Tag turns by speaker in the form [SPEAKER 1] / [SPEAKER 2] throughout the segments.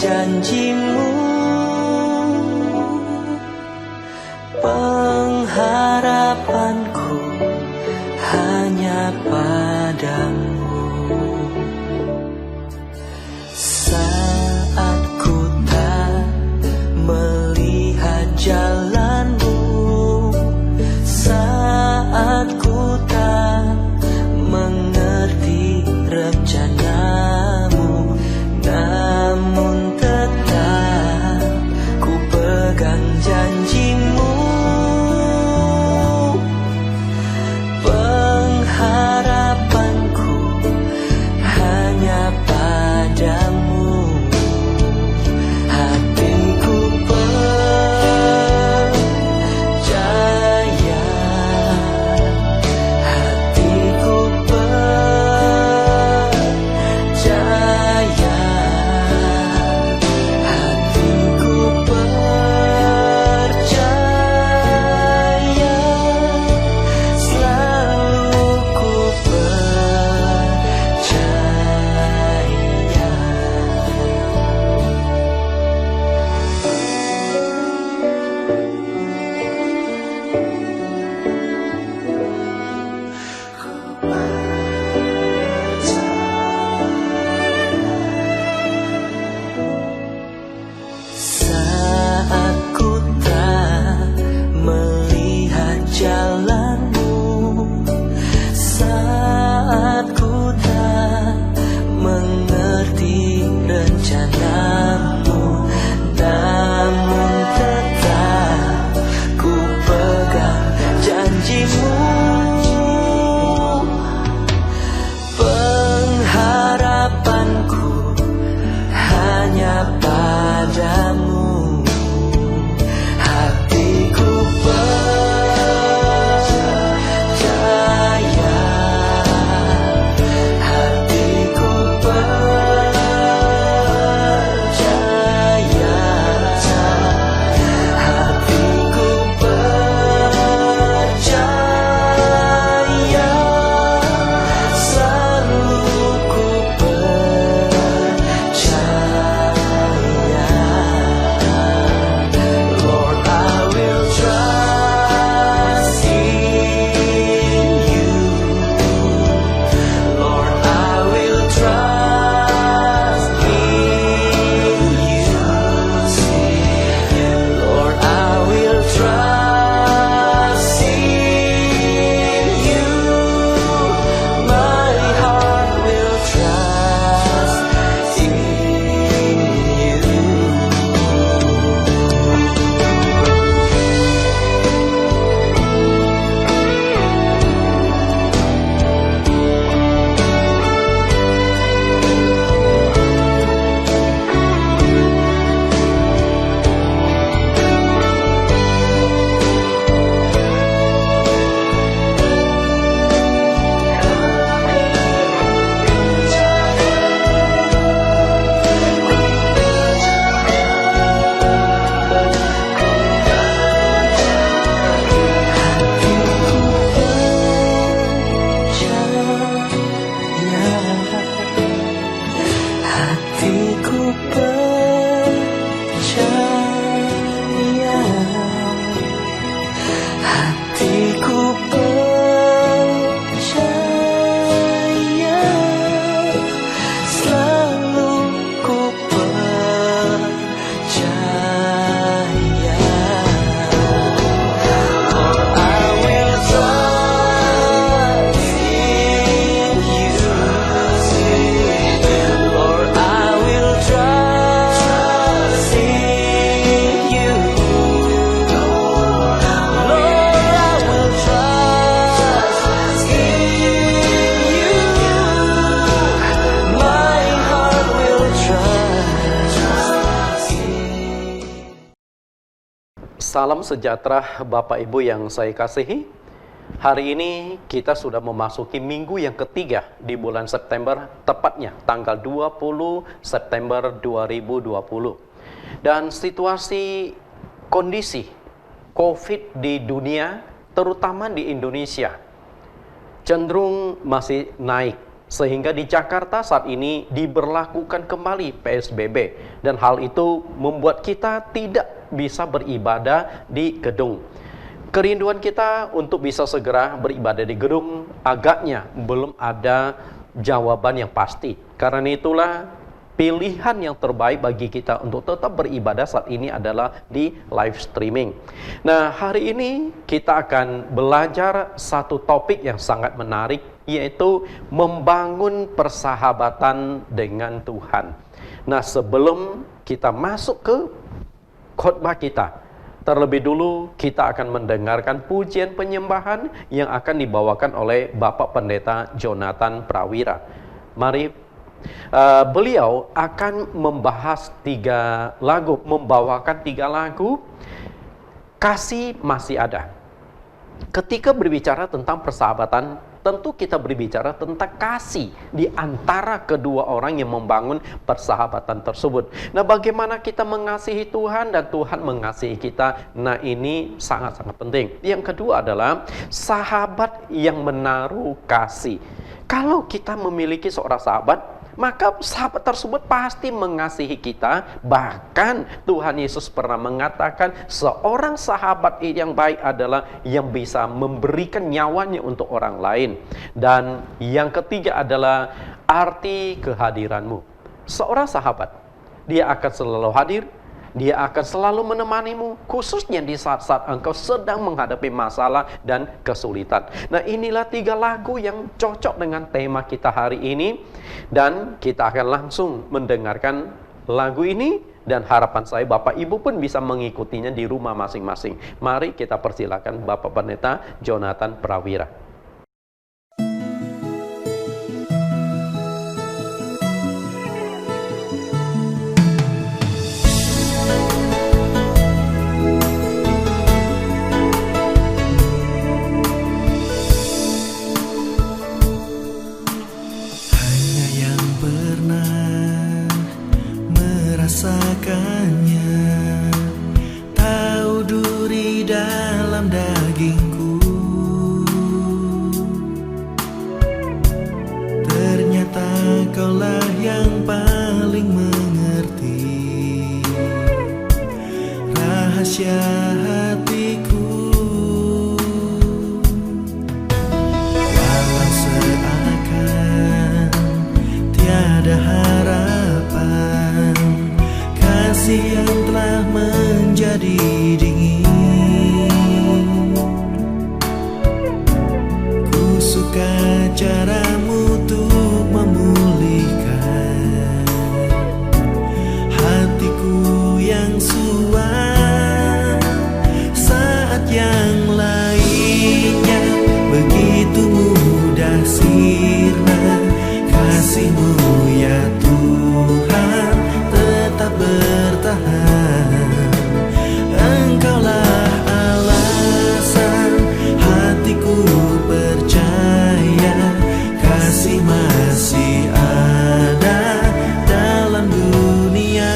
[SPEAKER 1] janjimu, pengharapanku hanya padamu. Saat ku tak melihat jalanmu, saat ku tak mengerti rencanamu, namun tetap ku pegang janjimu. Pengharapanku hanya padamu. Hatiku percaya, hatiku percaya, hatiku percaya, selalu ku percaya. Saat ku tak melihat jalanmu, saat ku tak mengerti rencanamu, namun tetap ku pegang janjimu. Pengharapanku hanya padamu. Hatiku percaya, hatiku percaya, hatiku percaya, selalu ku percaya. Lord, I will trust in you. Lord, I will trust in you. Lord, I will trust in you. My heart will trust in you. Hatiku percaya, hatiku percaya, selalu ku percaya. Lord, I will trust in you. Lord, I will trust in you. Lord, I will trust in you. My heart will trust in.
[SPEAKER 2] Salam sejahtera Bapak Ibu yang saya kasihi. Hari ini kita sudah memasuki minggu yang ketiga di bulan September, tepatnya tanggal 20 September 2020. Dan situasi kondisi COVID di dunia, terutama di Indonesia, cenderung masih naik Sehingga di Jakarta saat ini diberlakukan kembali PSBB. Dan hal itu membuat kita tidak bisa beribadah di gedung. Kerinduan kita untuk bisa segera beribadah di gedung agaknya belum ada jawaban yang pasti. Karena itulah pilihan yang terbaik bagi kita untuk tetap beribadah saat ini adalah di live streaming. Nah, hari ini kita akan belajar satu topik yang sangat menarik, yaitu membangun persahabatan dengan Tuhan. Nah, sebelum kita masuk ke khotbah kita, terlebih dulu kita akan mendengarkan pujian penyembahan yang akan dibawakan oleh Bapak Pendeta Jonathan Prawira. Mari, beliau akan membahas 3 lagu, membawakan 3 lagu. Kasih masih ada. Ketika berbicara tentang persahabatan, tentu kita berbicara tentang kasih di antara kedua orang yang membangun persahabatan tersebut. Nah, bagaimana kita mengasihi Tuhan dan Tuhan mengasihi kita? Nah, ini sangat-sangat penting. Yang kedua adalah sahabat yang menaruh kasih. Kalau kita memiliki seorang sahabat, maka sahabat tersebut pasti mengasihi kita. Bahkan Tuhan Yesus pernah mengatakan seorang sahabat yang baik adalah yang bisa memberikan nyawanya untuk orang lain. Dan yang ketiga adalah arti kehadiranmu. Seorang sahabat, dia akan selalu hadir, dia akan selalu menemanimu, khususnya di saat-saat engkau sedang menghadapi masalah dan kesulitan. Nah, inilah 3 lagu yang cocok dengan tema kita hari ini. Dan kita akan langsung mendengarkan lagu ini. Dan harapan saya Bapak Ibu pun bisa mengikutinya di rumah masing-masing. Mari kita persilakan Bapak Pendeta Jonathan Prawira.
[SPEAKER 3] Rasakannya, tahu duri dalam dagingku. Ternyata kaulah yang paling mengerti rahasia hatiku. Walau seakan tiada harapan, kasih yang telah menjadi dingin. Ku suka caramu untuk memulihkan hatiku yang suam. Saat yang lainnya begitu mudah sirna, kasih-Mu ya Tuhan tetap bertahan. Engkaulah alasan hatiku percaya, kasih masih ada dalam dunia.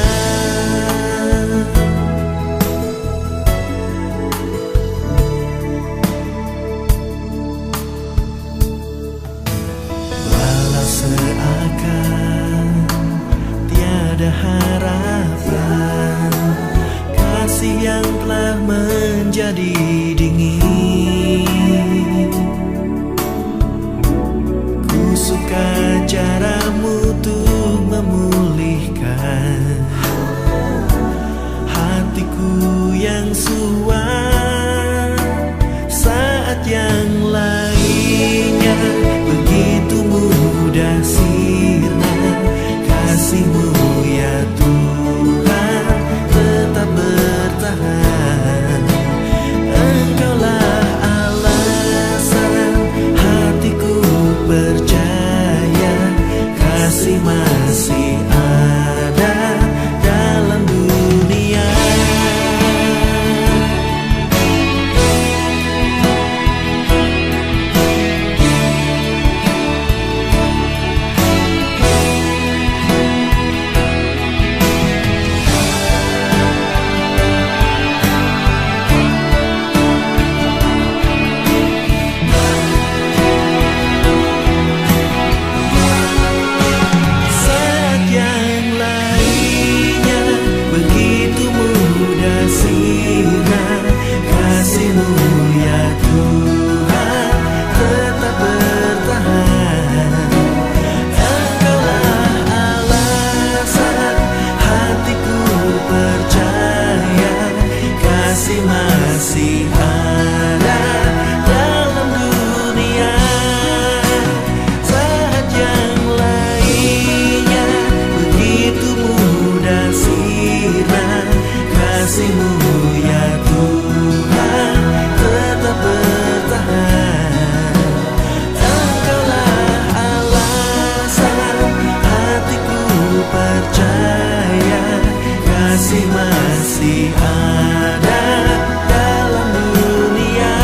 [SPEAKER 3] Walau seakan tiada harapan, kasih masih ada dalam dunia,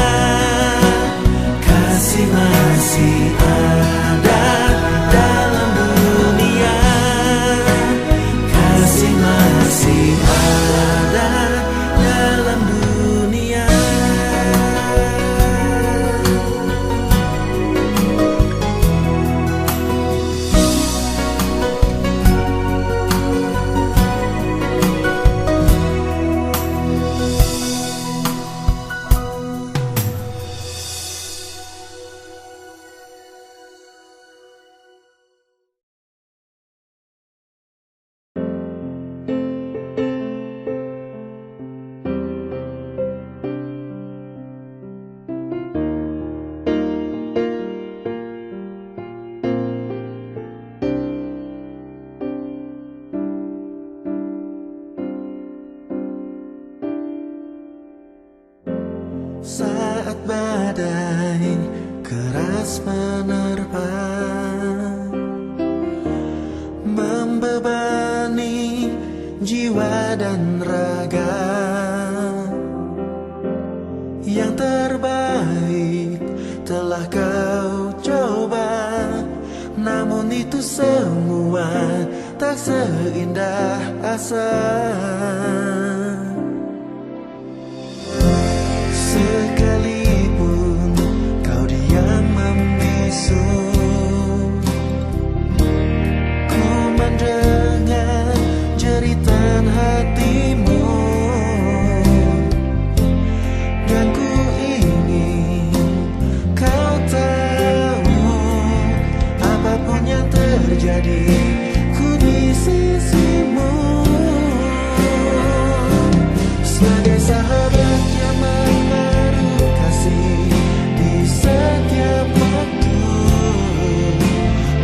[SPEAKER 3] kasih masih ada dalam dunia, kasih masih ada dalam dunia. Saat badai keras menerpa, membebani jiwa dan raga, yang terbaik telah kau coba, namun itu semua tak seindah asa. Sekalipun kau diam membisu, ku mendengar jeritan hatimu, dan ku ingin kau tahu, apapun yang terjadi, ku di sisimu. Sebagai sahabat yang menaruh kasih di setiap waktu,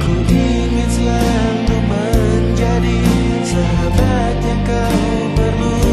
[SPEAKER 3] ku ingin selalu menjadi sahabat yang kau perlu.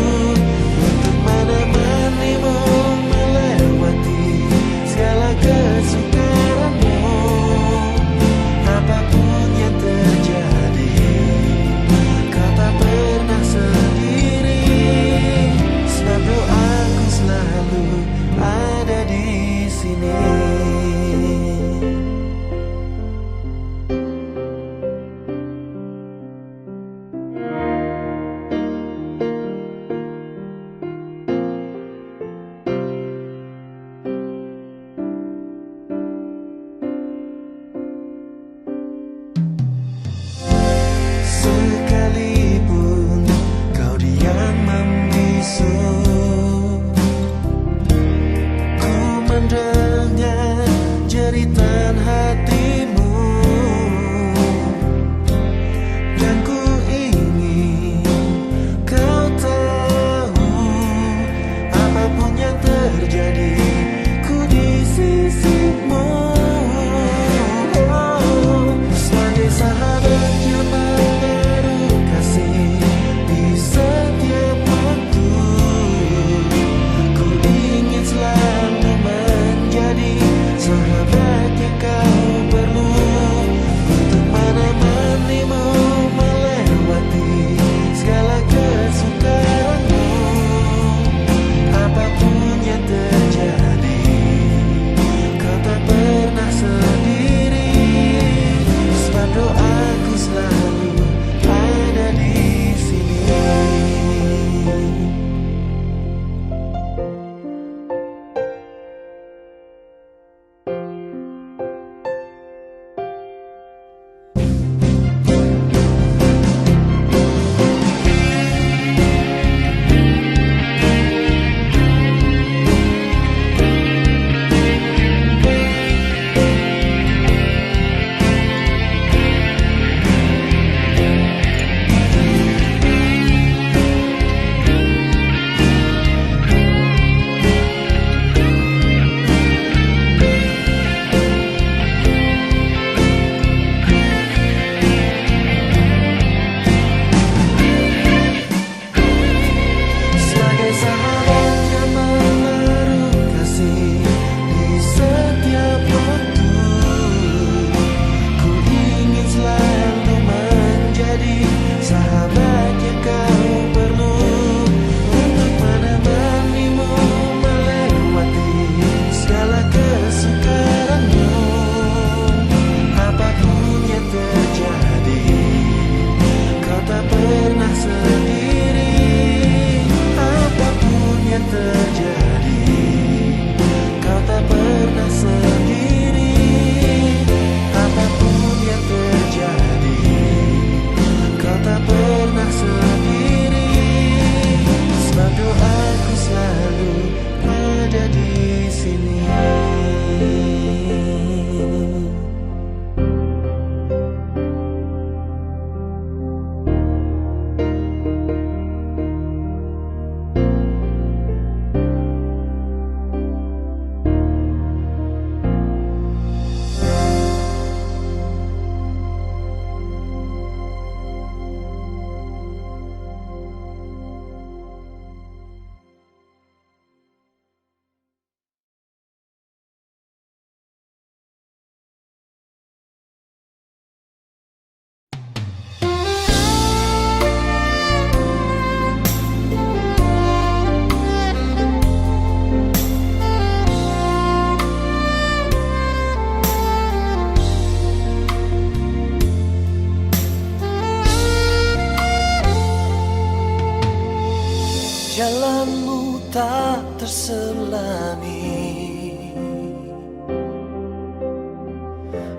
[SPEAKER 1] Jalanmu tak terselami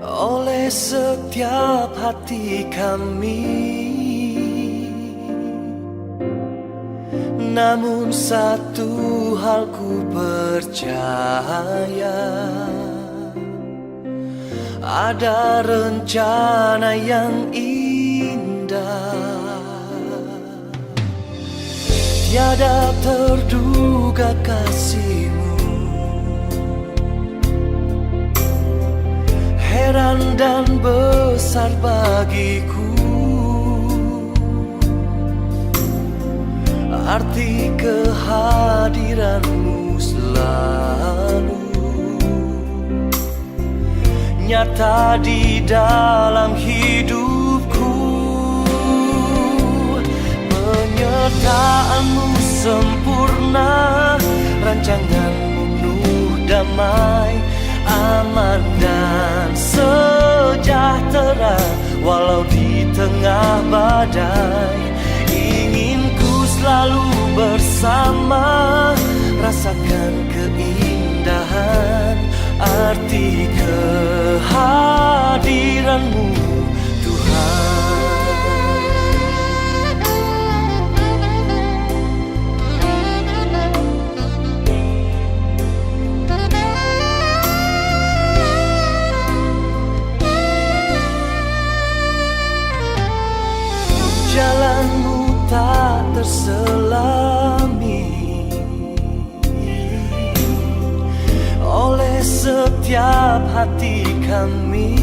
[SPEAKER 1] oleh setiap hati kami. Namun satu hal ku percaya, ada rencana yang indah. Tiada terduga kasih-Mu, heran dan besar bagiku. Arti kehadiran-Mu selalu nyata di dalam hidupku. Penyertaan-Mu sempurna, rancangan-Mu penuh damai, aman dan sejahtera walau di tengah badai. Inginku selalu bersama, rasakan keindahan arti kehadiran-Mu Tuhan. Jalan-Mu tak terselami oleh setiap hati kami.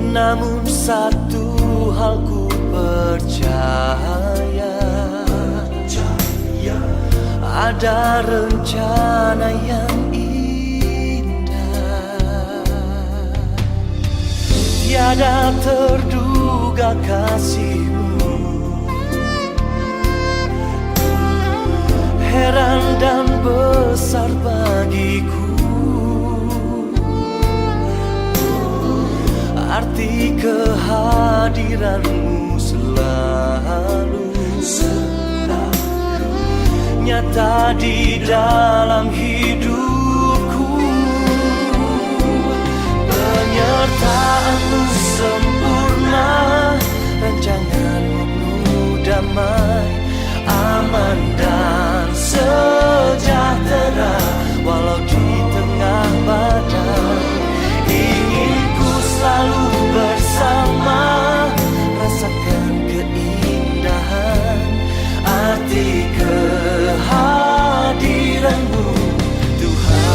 [SPEAKER 1] Namun satu hal ku percaya, ada rencana yang tiada terduga kasih-Mu, heran dan besar bagiku. Arti kehadiran-Mu selalu nyata di dalam hidupku. Penyertaan-Mu sempurna, rancangan-Mu penuh damai, aman dan sejahtera walau di tengah badai. Inginku selalu bersama, rasakan keindahan arti kehadiran-Mu Tuhan.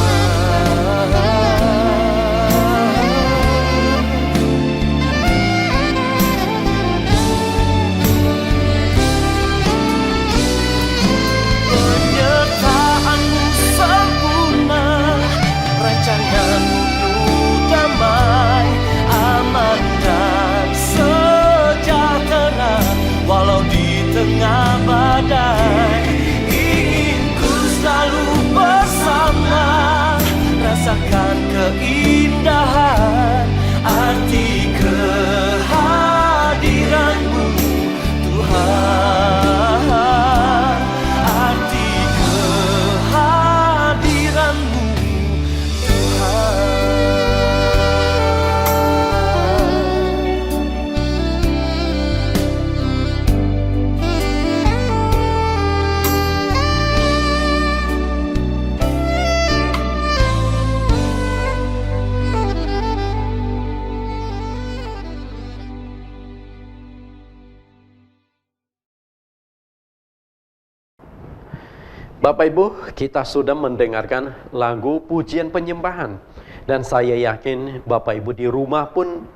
[SPEAKER 1] Tengah badai, inginku selalu bersama, rasakan keindahan arti kehadiran-Mu Tuhan. Arti kehadiran-Mu Tuhan.
[SPEAKER 2] Bapak Ibu, kita sudah mendengarkan lagu pujian penyembahan. Dan saya yakin Bapak Ibu di rumah pun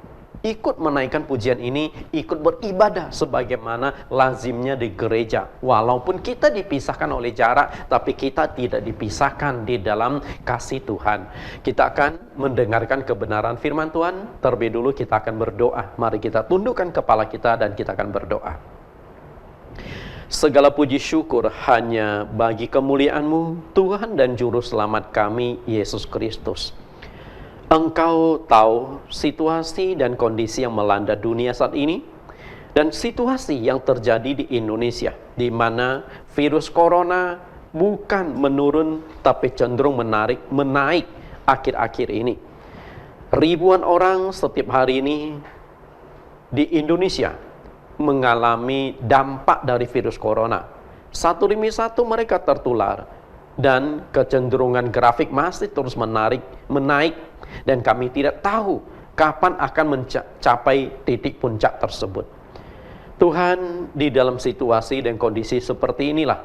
[SPEAKER 2] ikut menaikkan pujian ini, ikut beribadah sebagaimana lazimnya di gereja. Walaupun kita dipisahkan oleh jarak, tapi kita tidak dipisahkan di dalam kasih Tuhan. Kita akan mendengarkan kebenaran firman Tuhan. Terlebih dulu kita akan berdoa. Mari kita tundukkan kepala kita dan kita akan berdoa. Segala puji syukur hanya bagi kemuliaan-Mu, Tuhan dan Juru Selamat kami, Yesus Kristus. Engkau tahu situasi dan kondisi yang melanda dunia saat ini. Dan situasi yang terjadi di Indonesia, di mana virus corona bukan menurun, tapi cenderung menaik akhir-akhir ini. Ribuan orang setiap hari ini di Indonesia mengalami dampak dari virus corona. Satu demi satu mereka tertular, dan kecenderungan grafik masih terus menaik, dan kami tidak tahu kapan akan mencapai titik puncak tersebut. Tuhan, di dalam situasi dan kondisi seperti inilah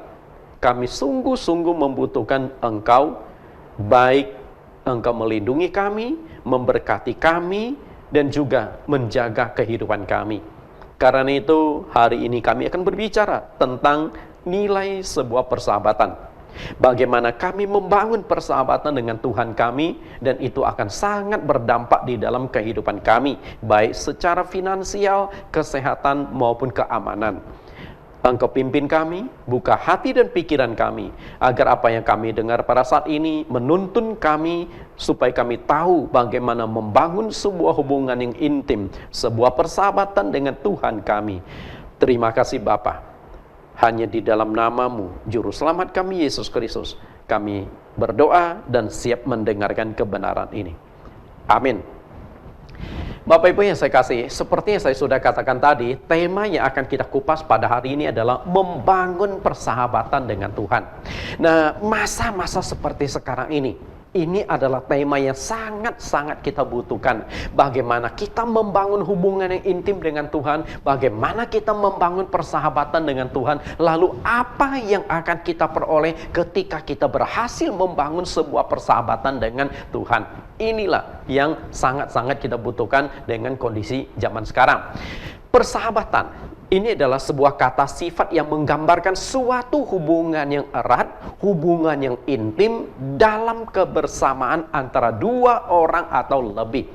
[SPEAKER 2] kami sungguh-sungguh membutuhkan Engkau, baik Engkau melindungi kami, memberkati kami, dan juga menjaga kehidupan kami. Karena itu hari ini kami akan berbicara tentang nilai sebuah persahabatan. Bagaimana kami membangun persahabatan dengan Tuhan kami, dan itu akan sangat berdampak di dalam kehidupan kami, baik secara finansial, kesehatan, maupun keamanan. Engkau pimpin kami, buka hati dan pikiran kami, agar apa yang kami dengar pada saat ini menuntun kami, supaya kami tahu bagaimana membangun sebuah hubungan yang intim, sebuah persahabatan dengan Tuhan kami. Terima kasih Bapa. Hanya di dalam nama-Mu, Juru Selamat kami Yesus Kristus, kami berdoa dan siap mendengarkan kebenaran ini. Amin. Bapak Ibu yang saya kasih, seperti yang saya sudah katakan tadi, tema yang akan kita kupas pada hari ini adalah membangun persahabatan dengan Tuhan. Nah, masa-masa seperti sekarang ini adalah tema yang sangat-sangat kita butuhkan. Bagaimana kita membangun hubungan yang intim dengan Tuhan, bagaimana kita membangun persahabatan dengan Tuhan, lalu apa yang akan kita peroleh ketika kita berhasil membangun sebuah persahabatan dengan Tuhan. Inilah yang sangat-sangat kita butuhkan dengan kondisi zaman sekarang. Persahabatan ini adalah sebuah kata sifat yang menggambarkan suatu hubungan yang erat, hubungan yang intim dalam kebersamaan antara dua orang atau lebih.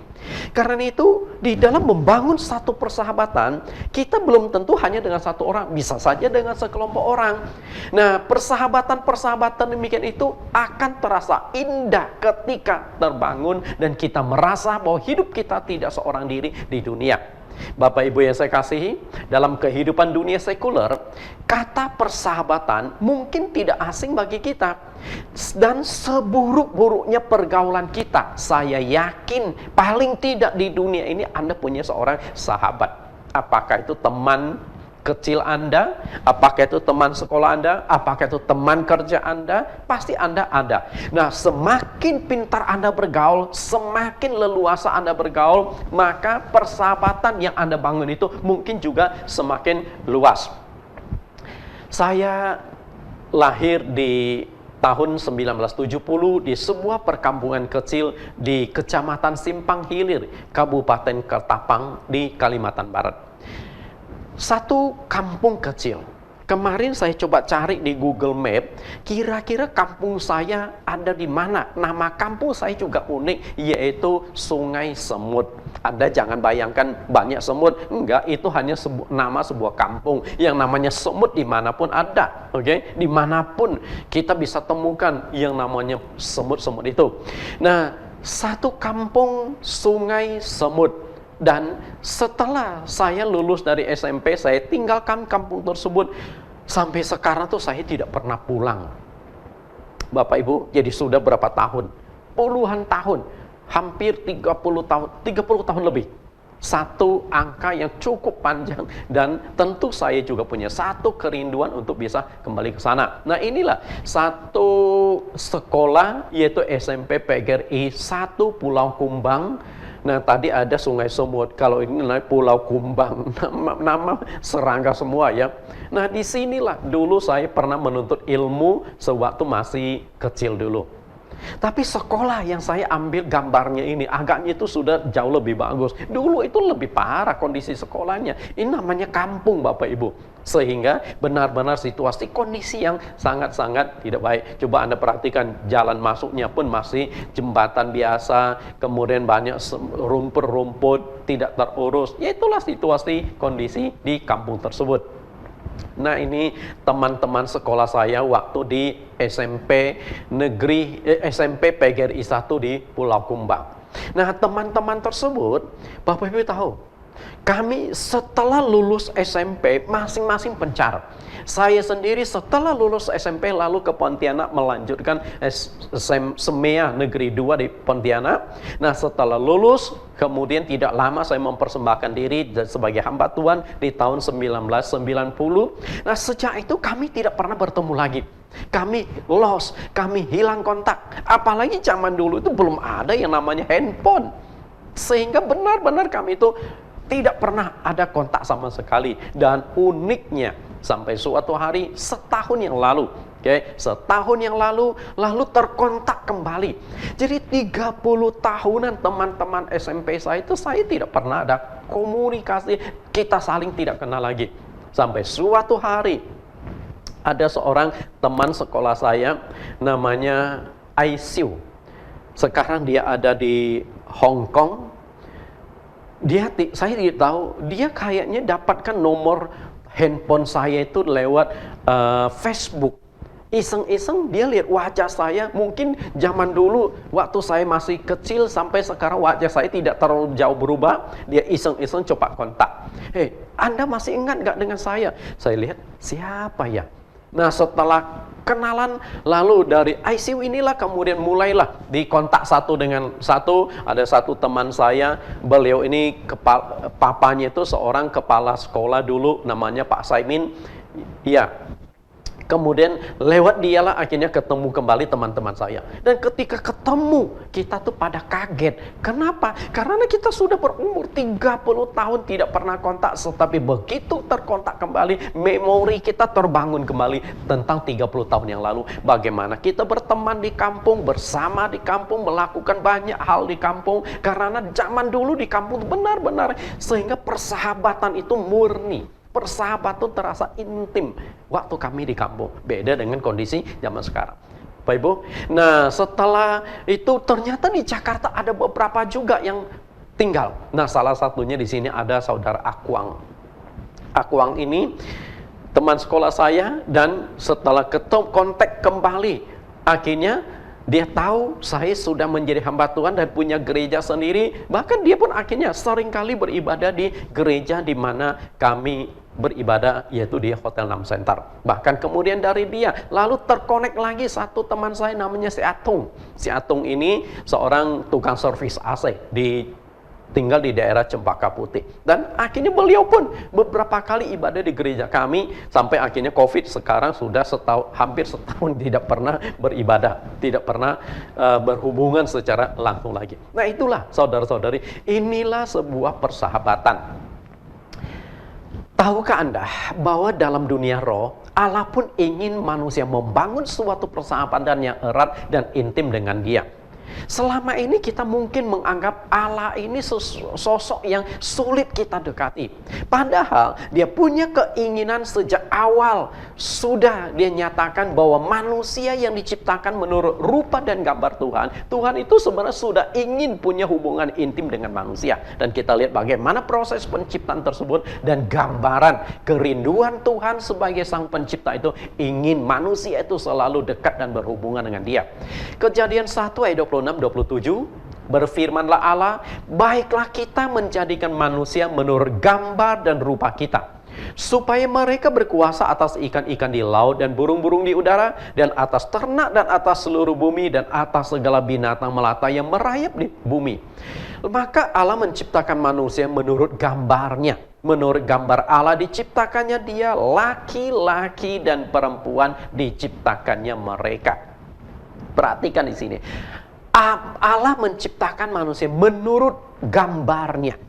[SPEAKER 2] Karena itu, di dalam membangun satu persahabatan, kita belum tentu hanya dengan satu orang, bisa saja dengan sekelompok orang. Nah, persahabatan demikian itu akan terasa indah ketika terbangun dan kita merasa bahwa hidup kita tidak seorang diri di dunia. Bapak Ibu yang saya kasihi, dalam kehidupan dunia sekuler, kata persahabatan mungkin tidak asing bagi kita. Dan seburuk-buruknya pergaulan kita, saya yakin paling tidak di dunia ini Anda punya seorang sahabat. Apakah itu teman kecil Anda, apakah itu teman sekolah Anda, apakah itu teman kerja Anda, pasti Anda ada. Nah, semakin pintar Anda bergaul, semakin leluasa Anda bergaul, maka persahabatan yang Anda bangun itu mungkin juga semakin luas. Saya lahir di tahun 1970 di sebuah perkampungan kecil di Kecamatan Simpang Hilir, Kabupaten Ketapang di Kalimantan Barat. Satu kampung kecil. Kemarin saya coba cari di Google Map, kira-kira kampung saya ada di mana. Nama kampung saya juga unik, yaitu Sungai Semut. Anda jangan bayangkan banyak semut, enggak, itu hanya nama sebuah kampung. Yang namanya semut dimanapun ada, oke? Dimanapun kita bisa temukan yang namanya semut-semut itu. Nah, satu kampung Sungai Semut. Dan setelah saya lulus dari SMP, saya tinggalkan kampung tersebut. Sampai sekarang tuh saya tidak pernah pulang. Bapak Ibu, jadi sudah berapa tahun? Puluhan tahun. Hampir 30 tahun lebih. Satu angka yang cukup panjang, dan tentu saya juga punya satu kerinduan untuk bisa kembali ke sana. Nah, inilah satu sekolah, yaitu SMP PGRI 1 Pulau Kumbang. Nah, tadi ada Sungai Semut, kalau ini Pulau Kumbang, nama serangga semua ya. Nah, disinilah dulu saya pernah menuntut ilmu sewaktu masih kecil dulu. Tapi sekolah yang saya ambil gambarnya ini, agaknya itu sudah jauh lebih bagus. Dulu itu lebih parah kondisi sekolahnya. Ini namanya kampung Bapak Ibu. Sehingga benar-benar situasi kondisi yang sangat-sangat tidak baik. Coba Anda perhatikan, jalan masuknya pun masih jembatan biasa, kemudian banyak rumput-rumput, tidak terurus. Ya, itulah situasi kondisi di kampung tersebut. Nah, ini teman-teman sekolah saya waktu di SMP PGRI 1 di Pulau Kumbang. Nah, teman-teman tersebut, Bapak Ibu tahu, kami setelah lulus SMP masing-masing pencar. Saya sendiri setelah lulus SMP lalu ke Pontianak melanjutkan SMEA Negeri 2 di Pontianak. Nah, setelah lulus kemudian tidak lama saya mempersembahkan diri sebagai hamba Tuhan di tahun 1990. Nah, sejak itu kami tidak pernah bertemu lagi. Kami lost, kami hilang kontak. Apalagi zaman dulu itu belum ada yang namanya handphone. Sehingga benar-benar kami itu tidak pernah ada kontak sama sekali. Dan uniknya, sampai suatu hari setahun yang lalu, setahun yang lalu terkontak kembali. Jadi 30 tahunan teman-teman SMP saya itu saya tidak pernah ada komunikasi, kita saling tidak kenal lagi. Sampai suatu hari ada seorang teman sekolah saya namanya Aisyah. Sekarang dia ada di Hong Kong. Saya tidak tahu, dia kayaknya dapatkan nomor handphone saya itu lewat Facebook. Iseng-iseng dia lihat wajah saya, mungkin zaman dulu waktu saya masih kecil sampai sekarang wajah saya tidak terlalu jauh berubah. Dia iseng-iseng coba kontak. Hei, Anda masih ingat gak dengan saya? Saya lihat, siapa ya? Nah, setelah kenalan lalu dari ICU inilah kemudian mulailah dikontak satu dengan satu. Ada satu teman saya, beliau ini papanya itu seorang kepala sekolah dulu namanya Pak Saimin. Ya, kemudian lewat dialah akhirnya ketemu kembali teman-teman saya. Dan ketika ketemu, kita tuh pada kaget. Kenapa? Karena kita sudah berumur 30 tahun tidak pernah kontak. Tetapi begitu terkontak kembali, memori kita terbangun kembali tentang 30 tahun yang lalu. Bagaimana kita berteman di kampung, bersama di kampung, melakukan banyak hal di kampung. Karena zaman dulu di kampung benar-benar sehingga persahabatan itu murni. Persahabatan terasa intim waktu kami di kampung. Beda dengan kondisi zaman sekarang. Bapak Ibu. Nah, setelah itu ternyata di Jakarta ada beberapa juga yang tinggal. Nah, salah satunya di sini ada saudara Akwang. Akwang ini teman sekolah saya dan setelah kontak kembali, akhirnya dia tahu saya sudah menjadi hamba Tuhan dan punya gereja sendiri. Bahkan dia pun akhirnya seringkali beribadah di gereja di mana kami beribadah, yaitu di Hotel 6 Center. Bahkan kemudian dari dia lalu terkonek lagi satu teman saya namanya si Atung. Si Atung ini seorang tukang servis AC tinggal di daerah Cempaka Putih. Dan akhirnya beliau pun beberapa kali ibadah di gereja kami sampai akhirnya COVID sekarang sudah hampir setahun tidak pernah beribadah, tidak pernah berhubungan secara langsung lagi. Nah, itulah saudara-saudari, inilah sebuah persahabatan. Tahukah Anda bahwa dalam dunia roh, Allah pun ingin manusia membangun suatu persahabatan yang erat dan intim dengan Dia. Selama ini kita mungkin menganggap Allah ini sosok yang sulit kita dekati. Padahal dia punya keinginan sejak awal. Sudah dia nyatakan bahwa manusia yang diciptakan menurut rupa dan gambar Tuhan. Tuhan itu sebenarnya sudah ingin punya hubungan intim dengan manusia. Dan kita lihat bagaimana proses penciptaan tersebut dan gambaran kerinduan Tuhan sebagai sang pencipta itu ingin manusia itu selalu dekat dan berhubungan dengan dia. Kejadian 1 ayat 26-27, berfirmanlah Allah, baiklah kita menjadikan manusia menurut gambar dan rupa kita, supaya mereka berkuasa atas ikan-ikan di laut dan burung-burung di udara, dan atas ternak dan atas seluruh bumi, dan atas segala binatang melata yang merayap di bumi. Maka Allah menciptakan manusia menurut gambarnya. Menurut gambar Allah diciptakannya dia, laki-laki dan perempuan diciptakannya mereka. Perhatikan di sini. Allah menciptakan manusia menurut gambarnya.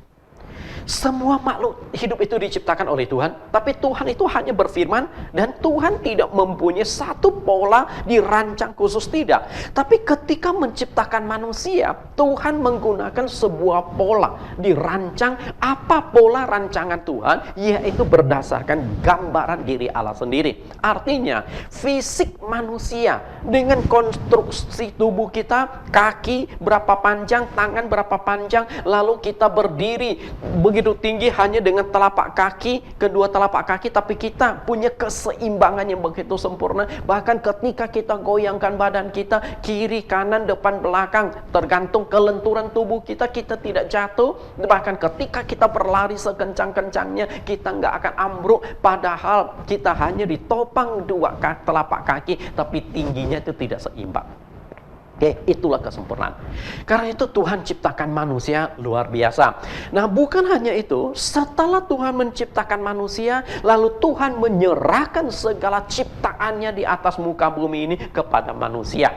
[SPEAKER 2] Semua makhluk hidup itu diciptakan oleh Tuhan, tapi Tuhan itu hanya berfirman dan Tuhan tidak mempunyai satu pola dirancang khusus, tidak. Tapi ketika menciptakan manusia, Tuhan menggunakan sebuah pola dirancang. Apa pola rancangan Tuhan? Yaitu berdasarkan gambaran diri Allah sendiri. Artinya, fisik manusia dengan konstruksi tubuh kita, kaki berapa panjang, tangan berapa panjang, lalu kita berdiri begitu tinggi hanya dengan telapak kaki, kedua telapak kaki, tapi kita punya keseimbangan yang begitu sempurna. Bahkan ketika kita goyangkan badan kita, kiri, kanan, depan, belakang, tergantung kelenturan tubuh kita, kita tidak jatuh. Bahkan ketika kita berlari sekencang-kencangnya, kita nggak akan ambruk. Padahal kita hanya ditopang dua telapak kaki, tapi tingginya itu tidak seimbang. Oke, itulah kesempurnaan. Karena itu Tuhan ciptakan manusia luar biasa. Nah, bukan hanya itu, setelah Tuhan menciptakan manusia, lalu Tuhan menyerahkan segala ciptaannya di atas muka bumi ini kepada manusia.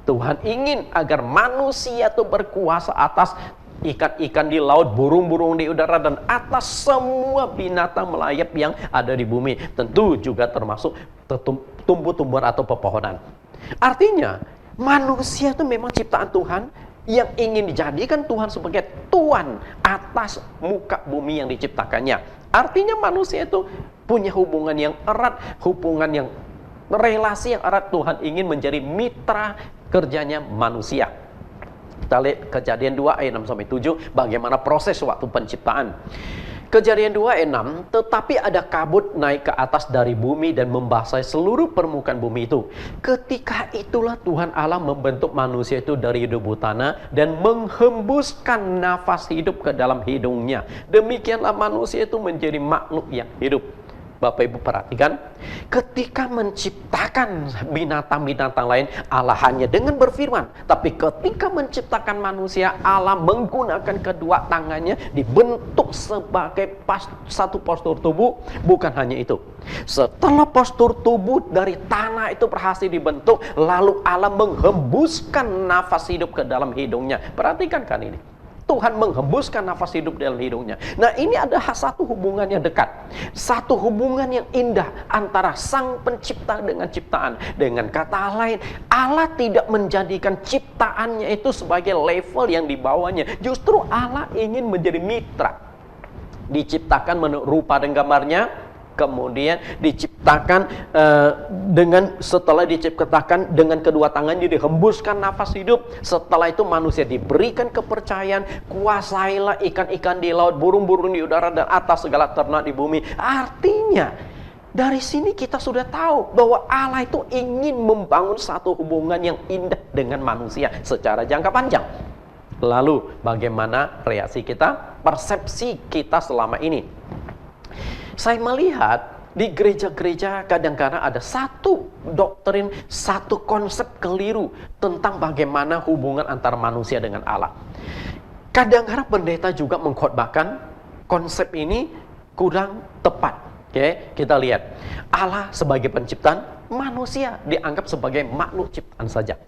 [SPEAKER 2] Tuhan ingin agar manusia itu berkuasa atas ikan-ikan di laut, burung-burung di udara, dan atas semua binatang melayap yang ada di bumi. Tentu juga termasuk tumbuh-tumbuhan atau pepohonan. Artinya, manusia itu memang ciptaan Tuhan yang ingin dijadikan Tuhan sebagai Tuhan atas muka bumi yang diciptakannya. Artinya manusia itu punya hubungan yang erat, relasi yang erat. Tuhan ingin menjadi mitra kerjanya manusia. Kita lihat Kejadian 2 ayat 6-7 bagaimana proses waktu penciptaan. Kejadian 2 ayat 6, tetapi ada kabut naik ke atas dari bumi dan membasahi seluruh permukaan bumi itu. Ketika itulah Tuhan Allah membentuk manusia itu dari debu tanah dan menghembuskan nafas hidup ke dalam hidungnya. Demikianlah manusia itu menjadi makhluk yang hidup. Bapak Ibu perhatikan, ketika menciptakan binatang-binatang lain, Allah hanya dengan berfirman. Tapi ketika menciptakan manusia, Allah menggunakan kedua tangannya dibentuk sebagai satu postur tubuh. Bukan hanya itu. Setelah postur tubuh dari tanah itu berhasil dibentuk, lalu Allah menghembuskan nafas hidup ke dalam hidungnya. Perhatikan kan ini. Tuhan menghembuskan nafas hidup dalam hidungnya. Nah, ini ada satu hubungan yang dekat. Satu hubungan yang indah antara sang pencipta dengan ciptaan. Dengan kata lain, Allah tidak menjadikan ciptaannya itu sebagai level yang dibawanya. Justru Allah ingin menjadi mitra. Diciptakan menurut rupa dan gambarnya. Kemudian diciptakan setelah diciptakan dengan kedua tangannya dihembuskan nafas hidup. Setelah itu manusia diberikan kepercayaan, kuasailah ikan-ikan di laut, burung-burung di udara, dan atas segala ternak di bumi. Artinya dari sini kita sudah tahu bahwa Allah itu ingin membangun satu hubungan yang indah dengan manusia secara jangka panjang. Lalu bagaimana reaksi kita, persepsi kita selama ini? Saya melihat di gereja-gereja kadang-kadang ada satu doktrin, satu konsep keliru tentang bagaimana hubungan antara manusia dengan Allah. Kadang-kadang pendeta juga mengkhotbahkan konsep ini kurang tepat. Oke, kita lihat. Allah sebagai penciptaan, manusia dianggap sebagai makhluk ciptaan saja.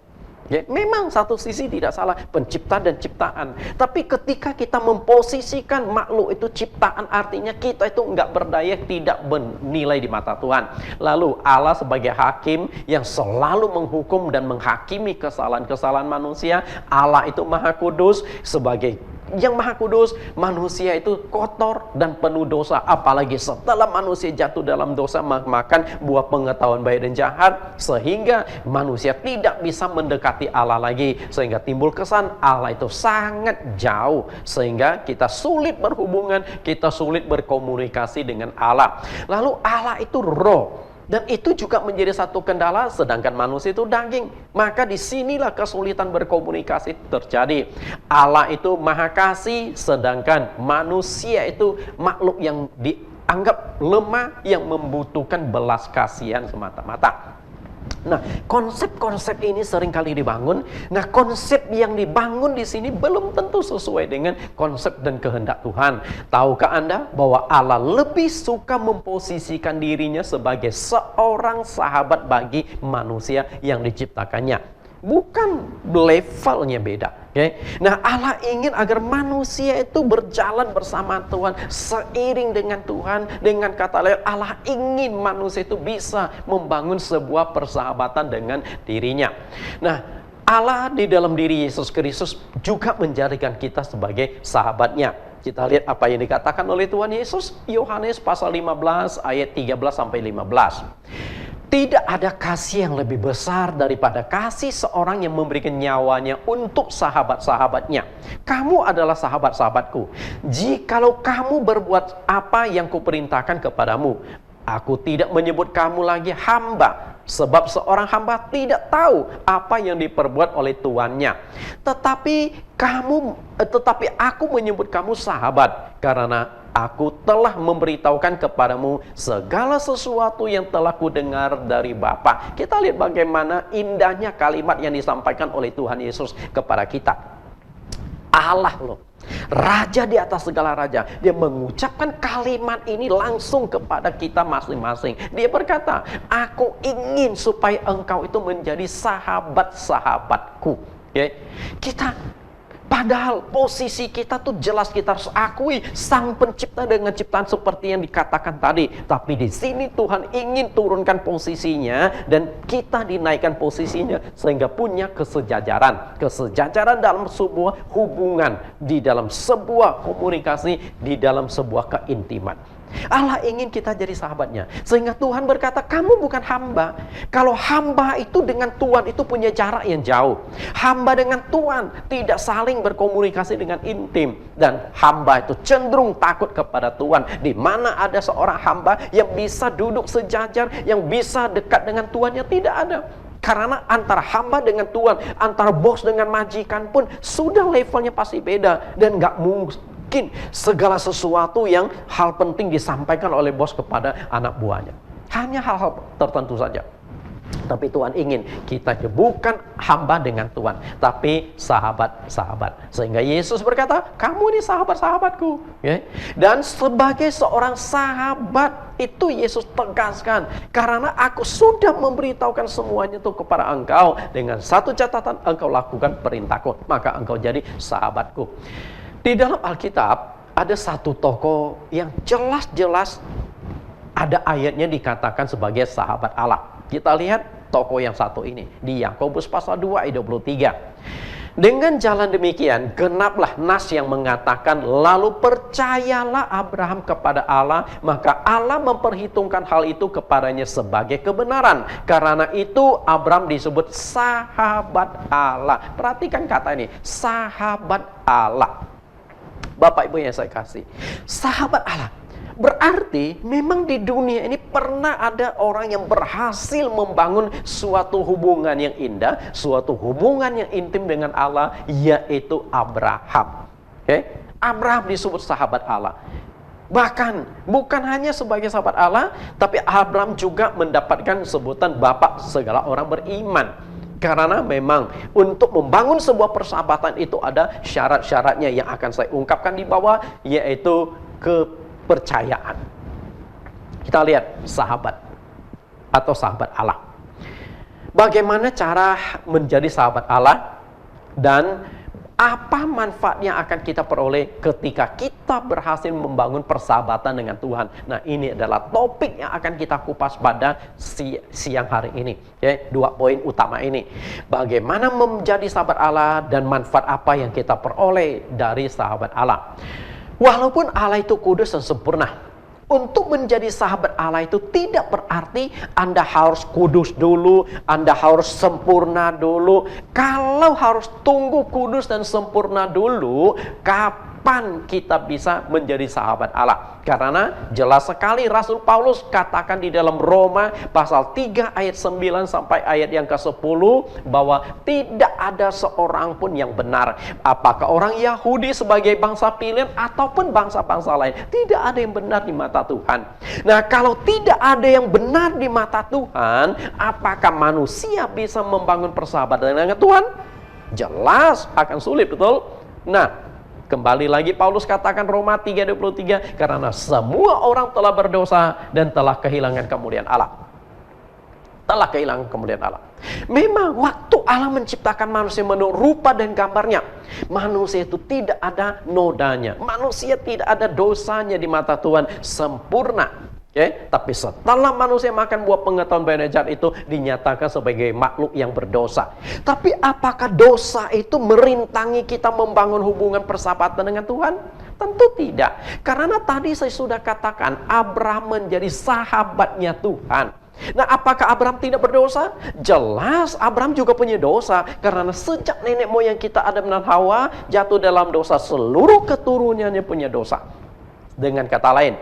[SPEAKER 2] Ya, memang satu sisi tidak salah pencipta dan ciptaan. Tapi ketika kita memposisikan makhluk itu ciptaan, artinya kita itu nggak berdaya, tidak bernilai di mata Tuhan. Lalu Allah sebagai hakim yang selalu menghukum dan menghakimi kesalahan-kesalahan manusia. Allah itu Maha Kudus, sebagai yang Maha Kudus, manusia itu kotor dan penuh dosa. Apalagi setelah manusia jatuh dalam dosa, makan buah pengetahuan baik dan jahat, sehingga manusia tidak bisa mendekati Allah lagi, sehingga timbul kesan Allah itu sangat jauh, sehingga kita sulit berhubungan, kita sulit berkomunikasi dengan Allah. Lalu Allah itu roh, dan itu juga menjadi satu kendala, sedangkan manusia itu daging. Maka disinilah kesulitan berkomunikasi terjadi. Allah itu Maha Kasih, sedangkan manusia itu makhluk yang dianggap lemah, yang membutuhkan belas kasihan semata-mata. Nah, konsep-konsep ini seringkali dibangun. Nah, konsep yang dibangun di sini belum tentu sesuai dengan konsep dan kehendak Tuhan. Tahukah Anda bahwa Allah lebih suka memposisikan dirinya sebagai seorang sahabat bagi manusia yang diciptakannya? Bukan levelnya beda. Okay? Nah, Allah ingin agar manusia itu berjalan bersama Tuhan, seiring dengan Tuhan. Dengan kata lain, Allah ingin manusia itu bisa membangun sebuah persahabatan dengan dirinya. Nah, Allah di dalam diri Yesus Kristus juga menjadikan kita sebagai sahabatnya. Kita lihat apa yang dikatakan oleh Tuhan Yesus, Yohanes pasal 15 ayat 13-15. Tidak ada kasih yang lebih besar daripada kasih seorang yang memberikan nyawanya untuk sahabat-sahabatnya. Kamu adalah sahabat-sahabatku. Jikalau kamu berbuat apa yang kuperintahkan kepadamu, aku tidak menyebut kamu lagi hamba, sebab seorang hamba tidak tahu apa yang diperbuat oleh tuannya. Tetapi aku menyebut kamu sahabat, karena aku telah memberitahukan kepadamu segala sesuatu yang telah kudengar dari Bapa. Kita lihat bagaimana indahnya kalimat yang disampaikan oleh Tuhan Yesus kepada kita. Allah loh, Raja di atas segala raja, dia mengucapkan kalimat ini langsung kepada kita masing-masing. Dia berkata, aku ingin supaya engkau itu menjadi sahabat-sahabatku. Padahal posisi kita tuh jelas, kita harus akui Sang Pencipta dengan ciptaan seperti yang dikatakan tadi. Tapi di sini Tuhan ingin turunkan posisinya dan kita dinaikkan posisinya sehingga punya kesejajaran. Kesejajaran dalam sebuah hubungan, di dalam sebuah komunikasi, di dalam sebuah keintiman. Allah ingin kita jadi sahabatnya. Sehingga Tuhan berkata, kamu bukan hamba. Kalau hamba itu dengan Tuhan itu punya jarak yang jauh. Hamba dengan Tuhan tidak saling berkomunikasi dengan intim. Dan hamba itu cenderung takut kepada Tuhan. Di mana ada seorang hamba yang bisa duduk sejajar, yang bisa dekat dengan Tuhannya, tidak ada. Karena antara hamba dengan Tuhan, antara bos dengan majikan pun sudah levelnya pasti beda. Dan gak mungkin segala sesuatu yang hal penting disampaikan oleh bos kepada anak buahnya. Hanya hal-hal tertentu saja. Tapi Tuhan ingin kita bukan hamba dengan Tuhan, tapi sahabat-sahabat. Sehingga Yesus berkata, kamu ini sahabat-sahabatku. Dan sebagai seorang sahabat, itu Yesus tegaskan, karena aku sudah memberitahukan semuanya itu kepada engkau, dengan satu catatan, engkau lakukan perintahku, maka engkau jadi sahabatku. Di dalam Alkitab ada satu tokoh yang jelas-jelas ada ayatnya dikatakan sebagai sahabat Allah. Kita lihat tokoh yang satu ini di Yakobus pasal 2 ayat 23. Dengan jalan demikian genaplah nas yang mengatakan, lalu percayalah Abraham kepada Allah, maka Allah memperhitungkan hal itu kepadanya sebagai kebenaran. Karena itu Abraham disebut sahabat Allah. Perhatikan kata ini, sahabat Allah. Bapak Ibu yang saya kasih, sahabat Allah berarti memang di dunia ini pernah ada orang yang berhasil membangun suatu hubungan yang indah, suatu hubungan yang intim dengan Allah, yaitu Abraham. Abraham disebut sahabat Allah. Bahkan bukan hanya sebagai sahabat Allah, tapi Abraham juga mendapatkan sebutan bapak segala orang beriman. Karena memang untuk membangun sebuah persahabatan itu ada syarat-syaratnya yang akan saya ungkapkan di bawah, yaitu kepercayaan. Kita lihat sahabat atau sahabat Allah. Bagaimana cara menjadi sahabat Allah dan apa manfaat yang akan kita peroleh ketika kita berhasil membangun persahabatan dengan Tuhan. Nah, ini adalah topik yang akan kita kupas pada siang hari ini. Dua poin utama ini. Bagaimana menjadi sahabat Allah dan manfaat apa yang kita peroleh dari sahabat Allah. Walaupun Allah itu kudus dan sempurna, untuk menjadi sahabat Allah itu tidak berarti Anda harus kudus dulu, Anda harus sempurna dulu. Kalau harus tunggu kudus dan sempurna dulu, kapan kita bisa menjadi sahabat Allah? Karena jelas sekali Rasul Paulus katakan di dalam Roma pasal 3 ayat 9 sampai ayat yang ke-10 bahwa tidak ada seorang pun yang benar. Apakah orang Yahudi sebagai bangsa pilihan ataupun bangsa-bangsa lain, tidak ada yang benar di mata Tuhan. Nah, kalau tidak ada yang benar di mata Tuhan, apakah manusia bisa membangun persahabatan dengan Tuhan? Jelas akan sulit, betul? Nah, kembali lagi Paulus katakan Roma 3:23, karena semua orang telah berdosa dan telah kehilangan kemuliaan Allah. Telah kehilangan kemuliaan Allah. Memang waktu Allah menciptakan manusia menurut rupa dan gambarnya, manusia itu tidak ada nodanya, manusia tidak ada dosanya di mata Tuhan, sempurna. Tapi setelah manusia makan buah pengetahuan baik dan jahat itu dinyatakan sebagai makhluk yang berdosa. Tapi apakah dosa itu merintangi kita membangun hubungan persahabatan dengan Tuhan? Tentu tidak. Karena tadi saya sudah katakan Abraham menjadi sahabatnya Tuhan. Nah, apakah Abraham tidak berdosa? Jelas Abraham juga punya dosa. Karena sejak nenek moyang kita Adam dan Hawa jatuh dalam dosa, seluruh keturunannya punya dosa. Dengan kata lain,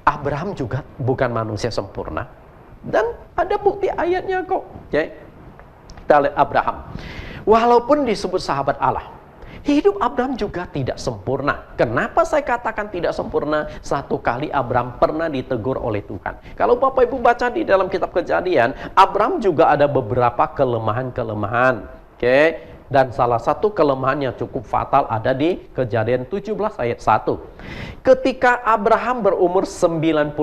[SPEAKER 2] Abraham juga bukan manusia sempurna. Dan ada bukti ayatnya kok. Oke? Kita lihat Abraham. Walaupun disebut sahabat Allah, hidup Abraham juga tidak sempurna. Kenapa saya katakan tidak sempurna? Satu kali Abraham pernah ditegur oleh Tuhan. Kalau Bapak Ibu baca di dalam kitab Kejadian, Abraham juga ada beberapa kelemahan-kelemahan. Oke? Dan salah satu kelemahan yang cukup fatal ada di Kejadian 17 ayat 1. Ketika Abraham berumur 99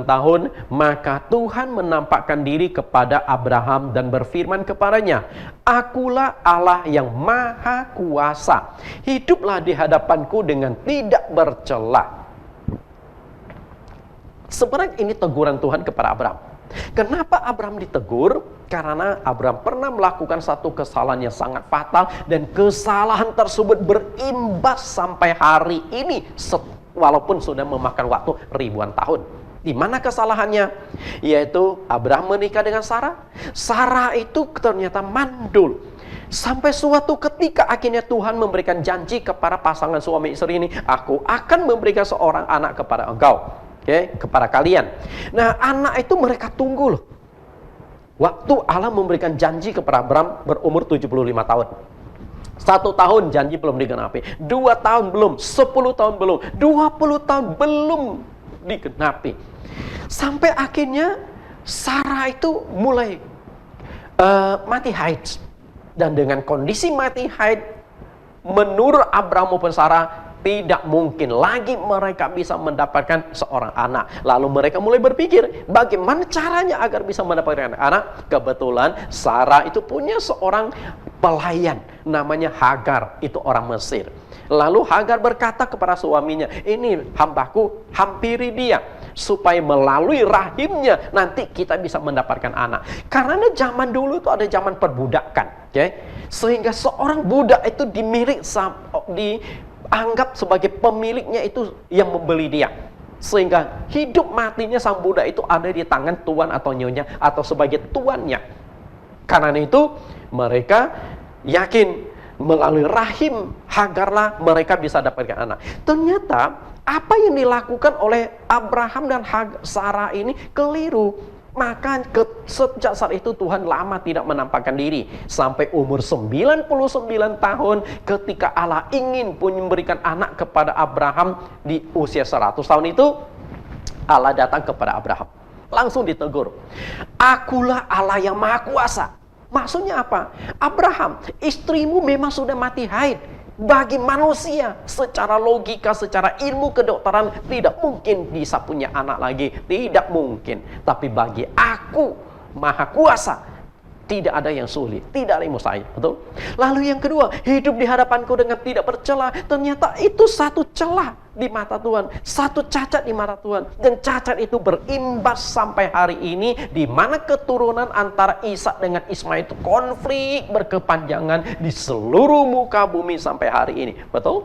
[SPEAKER 2] tahun, maka Tuhan menampakkan diri kepada Abraham dan berfirman kepadanya, "Akulah Allah yang Maha Kuasa. Hiduplah di hadapanku dengan tidak bercela." Sebenarnya ini teguran Tuhan kepada Abraham. Kenapa Abraham ditegur? Karena Abraham pernah melakukan satu kesalahan yang sangat fatal, dan kesalahan tersebut berimbas sampai hari ini, walaupun sudah memakan waktu ribuan tahun. Di mana kesalahannya? Yaitu Abraham menikah dengan Sarah. Sarah itu ternyata mandul. Sampai suatu ketika akhirnya Tuhan memberikan janji kepada pasangan suami istri ini, "Aku akan memberikan seorang anak kepada engkau." Oke, kepada kalian. Nah, anak itu mereka tunggu loh. Waktu Allah memberikan janji kepada Abraham berumur 75 tahun. 1 tahun janji belum digenapi. 2 tahun belum. 10 tahun belum. 20 tahun belum digenapi. Sampai akhirnya Sarah itu mulai mati haid. Dan dengan kondisi mati haid, menurut Abraham maupun Sarah, tidak mungkin lagi mereka bisa mendapatkan seorang anak. Lalu mereka mulai berpikir, bagaimana caranya agar bisa mendapatkan anak? Kebetulan Sarah itu punya seorang pelayan, namanya Hagar, itu orang Mesir. Lalu Hagar berkata kepada suaminya, "Ini hambaku, hampiri dia, supaya melalui rahimnya nanti kita bisa mendapatkan anak." Karena zaman dulu itu ada zaman perbudakan, sehingga seorang budak itu dianggap sebagai pemiliknya itu yang membeli dia. Sehingga hidup matinya sang budak itu ada di tangan tuan atau nyonya atau sebagai tuannya. Karena itu mereka yakin melalui rahim Hagarlah mereka bisa dapatkan anak. Ternyata apa yang dilakukan oleh Abraham dan Sarah ini keliru. Maka sejak saat itu Tuhan lama tidak menampakkan diri. Sampai umur 99 tahun ketika Allah ingin memberikan anak kepada Abraham di usia 100 tahun itu, Allah datang kepada Abraham. Langsung ditegur. "Akulah Allah yang Maha Kuasa." Maksudnya apa? Abraham, istrimu memang sudah mati haid. Bagi manusia, secara logika, secara ilmu kedokteran, tidak mungkin bisa punya anak lagi. Tidak mungkin. Tapi bagi aku, Maha Kuasa, tidak ada yang sulit, tidak ada yang mustahil. Betul? Lalu yang kedua, hidup di hadapanku dengan tidak bercela. Ternyata itu satu celah di mata Tuhan, satu cacat di mata Tuhan. Dan cacat itu berimbas sampai hari ini, di mana keturunan antara Ishak dengan Ismail itu konflik berkepanjangan di seluruh muka bumi sampai hari ini. Betul?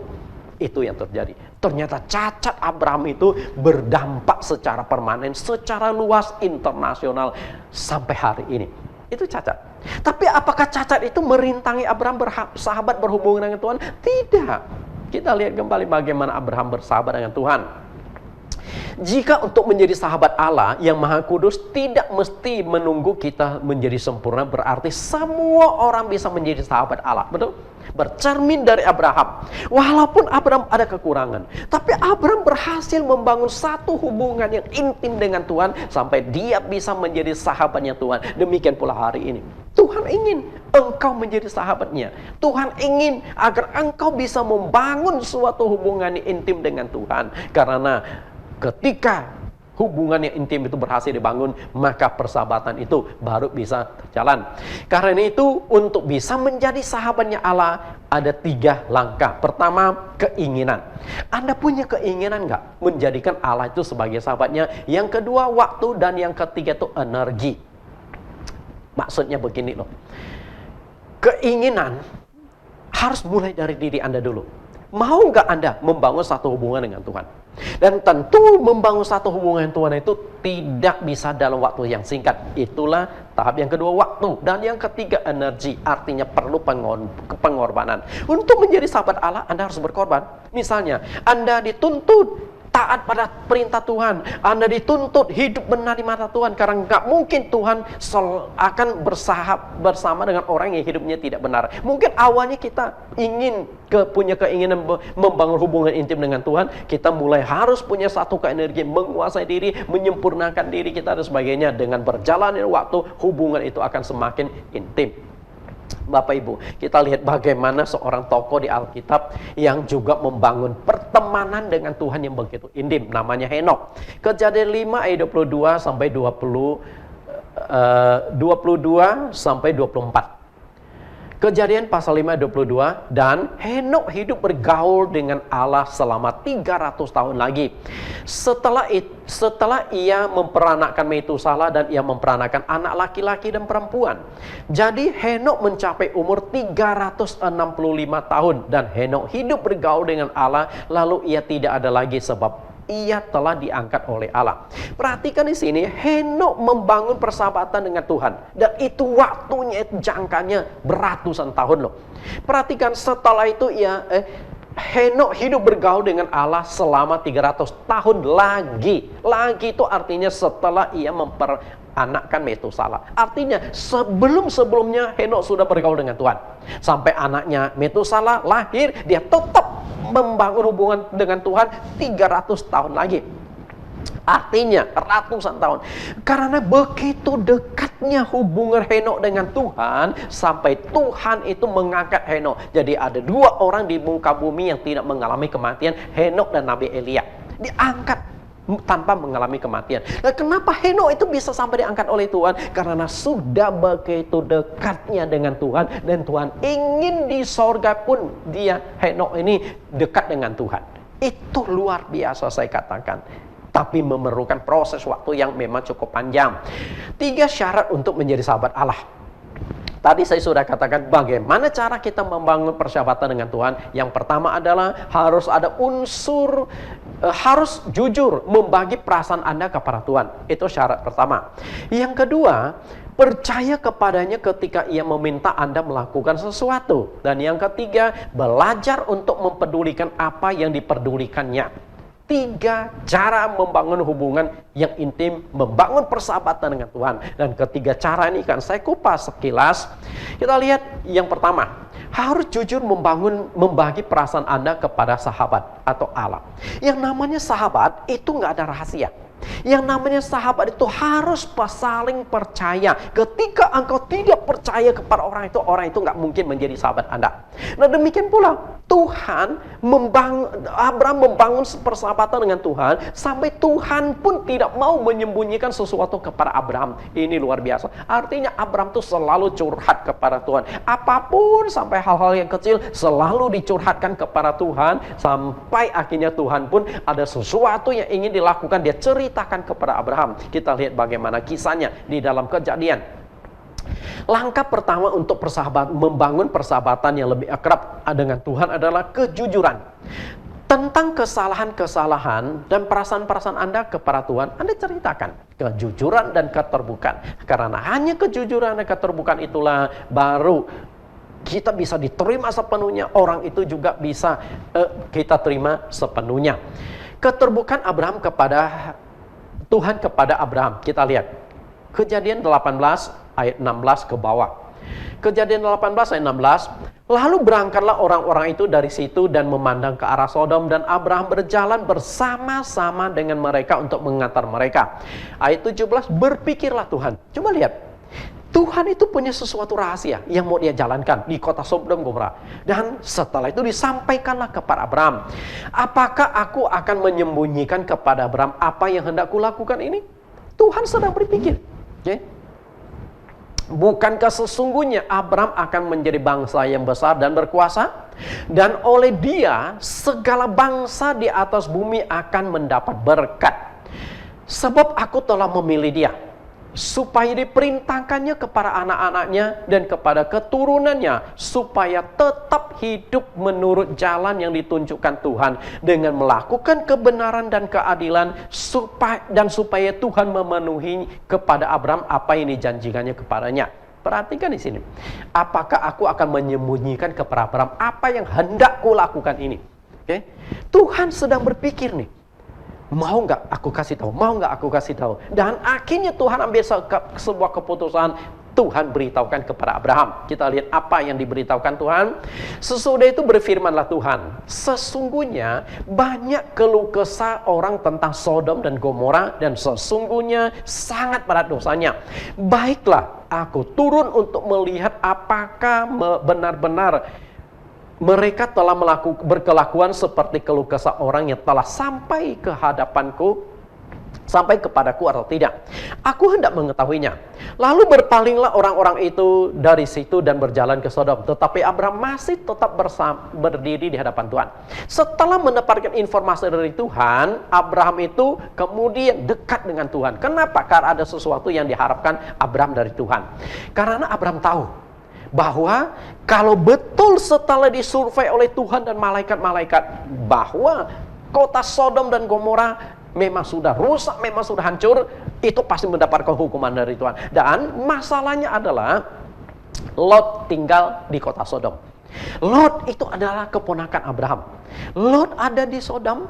[SPEAKER 2] Itu yang terjadi. Ternyata cacat Abraham itu berdampak secara permanen, secara luas, internasional sampai hari ini. Itu cacat. Tapi apakah cacat itu merintangi Abraham bersahabat berhubungan dengan Tuhan? Tidak. Kita lihat kembali bagaimana Abraham bersahabat dengan Tuhan. Jika untuk menjadi sahabat Allah yang Maha Kudus tidak mesti menunggu kita menjadi sempurna, berarti semua orang bisa menjadi sahabat Allah. Betul? Bercermin dari Abraham. Walaupun Abraham ada kekurangan, tapi Abraham berhasil membangun satu hubungan yang intim dengan Tuhan sampai dia bisa menjadi sahabatnya Tuhan. Demikian pula hari ini. Tuhan ingin engkau menjadi sahabatnya. Tuhan ingin agar engkau bisa membangun suatu hubungan yang intim dengan Tuhan. Karena ketika hubungan yang intim itu berhasil dibangun, maka persahabatan itu baru bisa berjalan. Karena itu, untuk bisa menjadi sahabatnya Allah, ada 3 langkah. Pertama, keinginan. Anda punya keinginan nggak menjadikan Allah itu sebagai sahabatnya? Yang kedua, waktu. Dan yang ketiga itu energi. Maksudnya begini loh. Keinginan harus mulai dari diri Anda dulu. Mau nggak Anda membangun satu hubungan dengan Tuhan? Dan tentu membangun satu hubungan Tuhan itu tidak bisa dalam waktu yang singkat. Itulah tahap yang kedua, waktu. Dan yang ketiga, energi. Artinya perlu pengorbanan. Untuk menjadi sahabat Allah, Anda harus berkorban. Misalnya, Anda dituntut taat pada perintah Tuhan. Anda dituntut hidup benar di mata Tuhan. Karena nggak mungkin Tuhan akan bersama dengan orang yang hidupnya tidak benar. Mungkin awalnya kita punya keinginan membangun hubungan intim dengan Tuhan. Kita mulai harus punya satu keenergi, menguasai diri, menyempurnakan diri kita dan sebagainya. Dengan berjalannya waktu, hubungan itu akan semakin intim. Bapak Ibu, kita lihat bagaimana seorang tokoh di Alkitab yang juga membangun pertemanan dengan Tuhan yang begitu intim, namanya Henokh. Kejadian 5 ayat 22 sampai 22 sampai 24. Kejadian pasal 5 ayat 22, dan Henokh hidup bergaul dengan Allah selama 300 tahun lagi. Setelah ia memperanakkan Metusala dan ia memperanakkan anak laki-laki dan perempuan. Jadi Henokh mencapai umur 365 tahun dan Henokh hidup bergaul dengan Allah, lalu ia tidak ada lagi sebab ia telah diangkat oleh Allah. Perhatikan di sini, Henokh membangun persahabatan dengan Tuhan. Dan itu waktunya, jangkanya beratusan tahun loh. Perhatikan, setelah itu Henokh hidup bergaul dengan Allah selama 300 tahun lagi. Lagi itu artinya setelah ia memperanakkan Metusala. Artinya sebelumnya Henokh sudah bergaul dengan Tuhan. Sampai anaknya Metusala lahir, dia tetap membangun hubungan dengan Tuhan 300 tahun lagi. Artinya ratusan tahun. Karena begitu dekatnya hubungan Henokh dengan Tuhan, sampai Tuhan itu mengangkat Henokh. Jadi ada dua orang di muka bumi yang tidak mengalami kematian, Henokh dan Nabi Elia. Diangkat tanpa mengalami kematian. Nah, kenapa Henokh itu bisa sampai diangkat oleh Tuhan? Karena sudah begitu dekatnya dengan Tuhan, dan Tuhan ingin di sorga pun Henokh ini dekat dengan Tuhan. Itu luar biasa saya katakan. Tapi memerlukan proses waktu yang memang cukup panjang. 3 syarat untuk menjadi sahabat Allah. Tadi saya sudah katakan bagaimana cara kita membangun persahabatan dengan Tuhan. Yang pertama adalah harus ada unsur, harus jujur membagi perasaan Anda kepada Tuhan. Itu syarat pertama. Yang kedua, percaya kepadanya ketika ia meminta Anda melakukan sesuatu. Dan yang ketiga, belajar untuk mempedulikan apa yang diperdulikannya. 3 cara membangun hubungan yang intim, membangun persahabatan dengan Tuhan. Dan ketiga cara ini kan saya kupas sekilas. Kita lihat yang pertama, harus jujur membagi perasaan Anda kepada sahabat atau Allah. Yang namanya sahabat itu nggak ada rahasia. Yang namanya sahabat itu harus saling percaya. Ketika engkau tidak percaya kepada orang itu nggak mungkin menjadi sahabat Anda. Nah, demikian pula Abraham membangun persahabatan dengan Tuhan, sampai Tuhan pun tidak mau menyembunyikan sesuatu kepada Abraham. Ini luar biasa. Artinya Abraham tuh selalu curhat kepada Tuhan. Apapun, sampai hal-hal yang kecil selalu dicurhatkan kepada Tuhan, sampai akhirnya Tuhan pun ada sesuatu yang ingin dilakukan, dia ceritakan kepada Abraham. Kita lihat bagaimana kisahnya di dalam Kejadian. Langkah pertama untuk membangun persahabatan yang lebih akrab dengan Tuhan adalah kejujuran. Tentang kesalahan-kesalahan dan perasaan-perasaan Anda kepada Tuhan, Anda ceritakan. Kejujuran dan keterbukaan. Karena hanya kejujuran dan keterbukaan itulah baru kita bisa diterima sepenuhnya. Orang itu juga bisa kita terima sepenuhnya. Keterbukaan Abraham kepada Tuhan kepada Abraham. Kita lihat Kejadian 18 ayat 16 ke bawah. Kejadian 18 ayat 16. Lalu berangkatlah orang-orang itu dari situ dan memandang ke arah Sodom, dan Abraham berjalan bersama-sama dengan mereka untuk mengantar mereka. Ayat 17, berpikirlah Tuhan. Coba lihat. Tuhan itu punya sesuatu rahasia yang mau dia jalankan di kota Sodom Gomora. Dan setelah itu disampaikanlah kepada Abraham. Apakah aku akan menyembunyikan kepada Abraham apa yang hendak kulakukan ini? Tuhan sedang berpikir. Okay? Bukankah sesungguhnya Abraham akan menjadi bangsa yang besar dan berkuasa? Dan oleh dia segala bangsa di atas bumi akan mendapat berkat. Sebab aku telah memilih dia. supaya diperintahkannya kepada anak-anaknya dan kepada keturunannya supaya tetap hidup menurut jalan yang ditunjukkan Tuhan dengan melakukan kebenaran dan keadilan supaya Tuhan memenuhi kepada Abraham apa yang dijanjikannya kepadanya. Perhatikan di sini. Apakah aku akan menyembunyikan kepada Abraham apa yang hendak kulakukan ini? Oke? Tuhan sedang berpikir nih. Mau nggak aku kasih tahu? Mau nggak aku kasih tahu? Dan akhirnya Tuhan ambil sebuah keputusan. Tuhan beritahukan kepada Abraham. Kita lihat apa yang diberitahukan Tuhan. Sesudah itu berfirmanlah Tuhan, sesungguhnya banyak keluh kesah orang tentang Sodom dan Gomora, dan sesungguhnya sangat berat dosanya. Baiklah, aku turun untuk melihat apakah benar-benar mereka telah berkelakuan seperti keluh kesah orang yang telah sampai ke hadapanku, sampai kepadaku atau tidak. Aku hendak mengetahuinya. Lalu berpalinglah orang-orang itu dari situ dan berjalan ke Sodom. Tetapi Abraham masih tetap berdiri di hadapan Tuhan. Setelah mendapatkan informasi dari Tuhan, Abraham itu kemudian dekat dengan Tuhan. Kenapa? Karena ada sesuatu yang diharapkan Abraham dari Tuhan. Karena Abraham tahu bahwa kalau betul setelah disurvei oleh Tuhan dan malaikat-malaikat bahwa kota Sodom dan Gomora memang sudah rusak, memang sudah hancur, itu pasti mendapatkan hukuman dari Tuhan. Dan masalahnya adalah Lot tinggal di kota Sodom. Lot itu adalah keponakan Abraham. Lot ada di Sodom.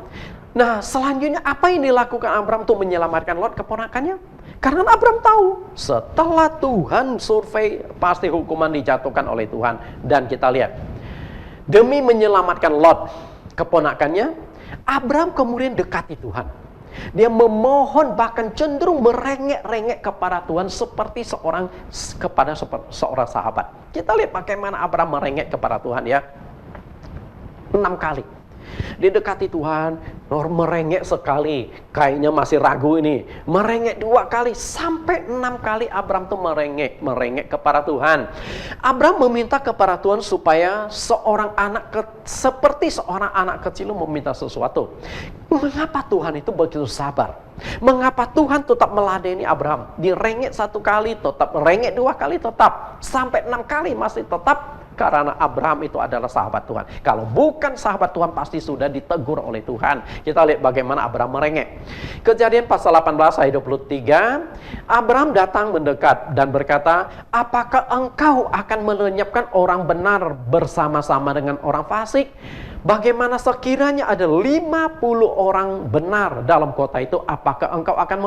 [SPEAKER 2] Nah, selanjutnya apa yang dilakukan Abraham untuk menyelamatkan Lot, keponakannya? Karena Abraham tahu setelah Tuhan survei pasti hukuman dijatuhkan oleh Tuhan. Dan kita lihat, demi menyelamatkan Lot, keponakannya, Abraham kemudian dekati Tuhan. Dia memohon, bahkan cenderung merengek-rengek kepada Tuhan seperti kepada seorang sahabat. Kita lihat bagaimana Abraham merengek kepada Tuhan ya. 6 kali. Dia dekati Tuhan, merengek sekali, kayaknya masih ragu ini. Merengek 2 kali, sampai 6 kali Abraham tuh merengek kepada Tuhan. Abraham meminta kepada Tuhan supaya seperti seorang anak kecil meminta sesuatu. Mengapa Tuhan itu begitu sabar? Mengapa Tuhan tetap meladeni Abraham? Direngek 1 kali, tetap merengek 2 kali, tetap sampai 6 kali masih tetap. Karena Abraham itu adalah sahabat Tuhan. Kalau bukan sahabat Tuhan pasti sudah ditegur oleh Tuhan. Kita lihat bagaimana Abraham merengek. Kejadian pasal 18 ayat 23. Abraham datang mendekat dan berkata, apakah engkau akan melenyapkan orang benar bersama-sama dengan orang fasik? Bagaimana sekiranya ada 50 orang benar dalam kota itu, apakah engkau akan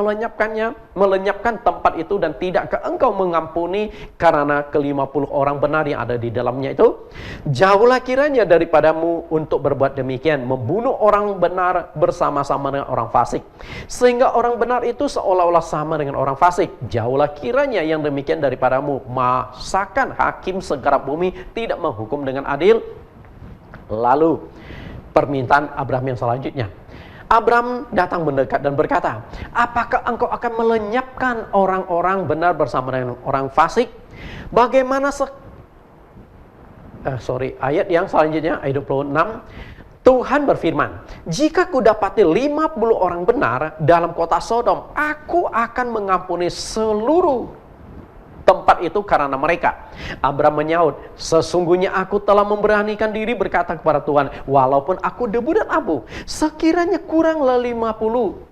[SPEAKER 2] melenyapkan tempat itu dan tidakkah engkau mengampuni karena ke-50 orang benar yang ada di dalamnya itu? Jauhlah kiranya daripadamu untuk berbuat demikian, membunuh orang benar bersama-sama dengan orang fasik, sehingga orang benar itu seolah-olah sama dengan orang fasik. Jauhlah kiranya yang demikian daripadamu, masakan hakim segarap bumi tidak menghukum dengan adil? Lalu permintaan Abraham yang selanjutnya, Abraham datang mendekat dan berkata, apakah engkau akan melenyapkan orang-orang benar bersama dengan orang fasik? Bagaimana ayat yang selanjutnya, ayat 26. Tuhan berfirman, jika kudapati 50 orang benar dalam kota Sodom, aku akan mengampuni seluruh tempat itu karena mereka. Abraham menyaut, sesungguhnya aku telah memberanikan diri berkata kepada Tuhan, walaupun aku debu dan abu, sekiranya kuranglah 50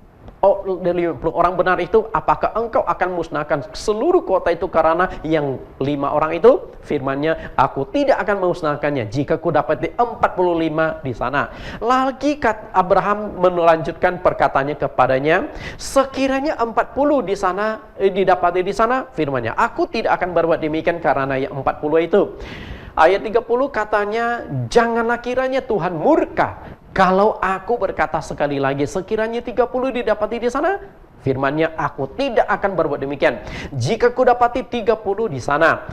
[SPEAKER 2] orang benar itu, apakah engkau akan musnahkan seluruh kota itu karena yang 5 orang itu? Firman-Nya, aku tidak akan memusnahkannya jika kudapati 45 di sana. Lagi Abraham melanjutkan perkataannya kepadanya, sekiranya 40 di sana didapati di sana, firman-Nya, aku tidak akan berbuat demikian karena yang 40 itu. Ayat 30 katanya, janganlah kiranya Tuhan murka kalau aku berkata sekali lagi, sekiranya 30 didapati di sana, firman-Nya, aku tidak akan berbuat demikian jika kudapati 30 di sana.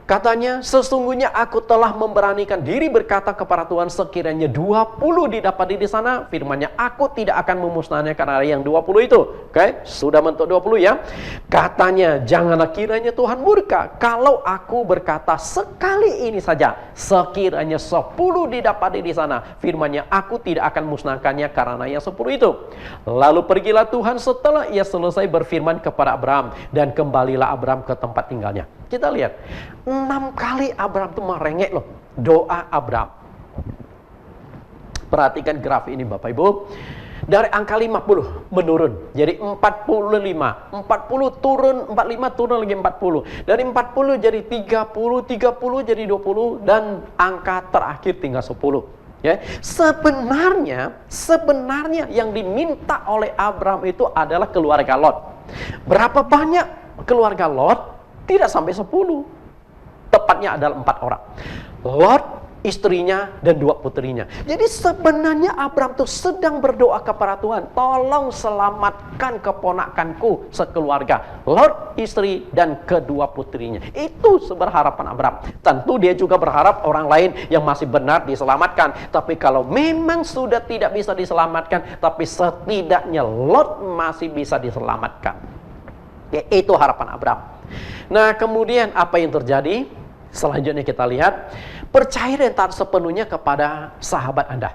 [SPEAKER 2] Katanya, sesungguhnya aku telah memberanikan diri berkata kepada Tuhan, sekiranya 20 didapati di sana, firman-Nya, aku tidak akan memusnahkannya karena yang 20 itu. Oke, sudah mentok 20 ya. Katanya, janganlah kiranya Tuhan murka kalau aku berkata sekali ini saja, sekiranya 10 didapati di sana, firman-Nya, aku tidak akan musnahkannya karena yang 10 itu. Lalu pergilah Tuhan setelah ia selesai berfirman kepada Abraham, dan kembalilah Abraham ke tempat tinggalnya. Kita lihat, 6 kali Abraham itu merengek loh, doa Abraham. Perhatikan graf ini Bapak Ibu. Dari angka 50 menurun jadi 45. 40 turun, 45 turun lagi 40. Dari 40 jadi 30, 30 jadi 20, dan angka terakhir tinggal 10. Ya, sebenarnya yang diminta oleh Abraham itu adalah keluarga Lot. Berapa banyak keluarga Lot? Tidak sampai 10. Tepatnya adalah 4 orang. Lot, istrinya, dan 2 putrinya. Jadi sebenarnya Abraham itu sedang berdoa kepada Tuhan, tolong selamatkan keponakanku sekeluarga, Lot, istri, dan kedua putrinya. Itu seberharapan Abraham. Tentu dia juga berharap orang lain yang masih benar diselamatkan. Tapi kalau memang sudah tidak bisa diselamatkan, tapi setidaknya Lot masih bisa diselamatkan. Ya, itu harapan Abraham. Nah, kemudian apa yang terjadi? Selanjutnya kita lihat, percaya dan taat sepenuhnya kepada sahabat Anda.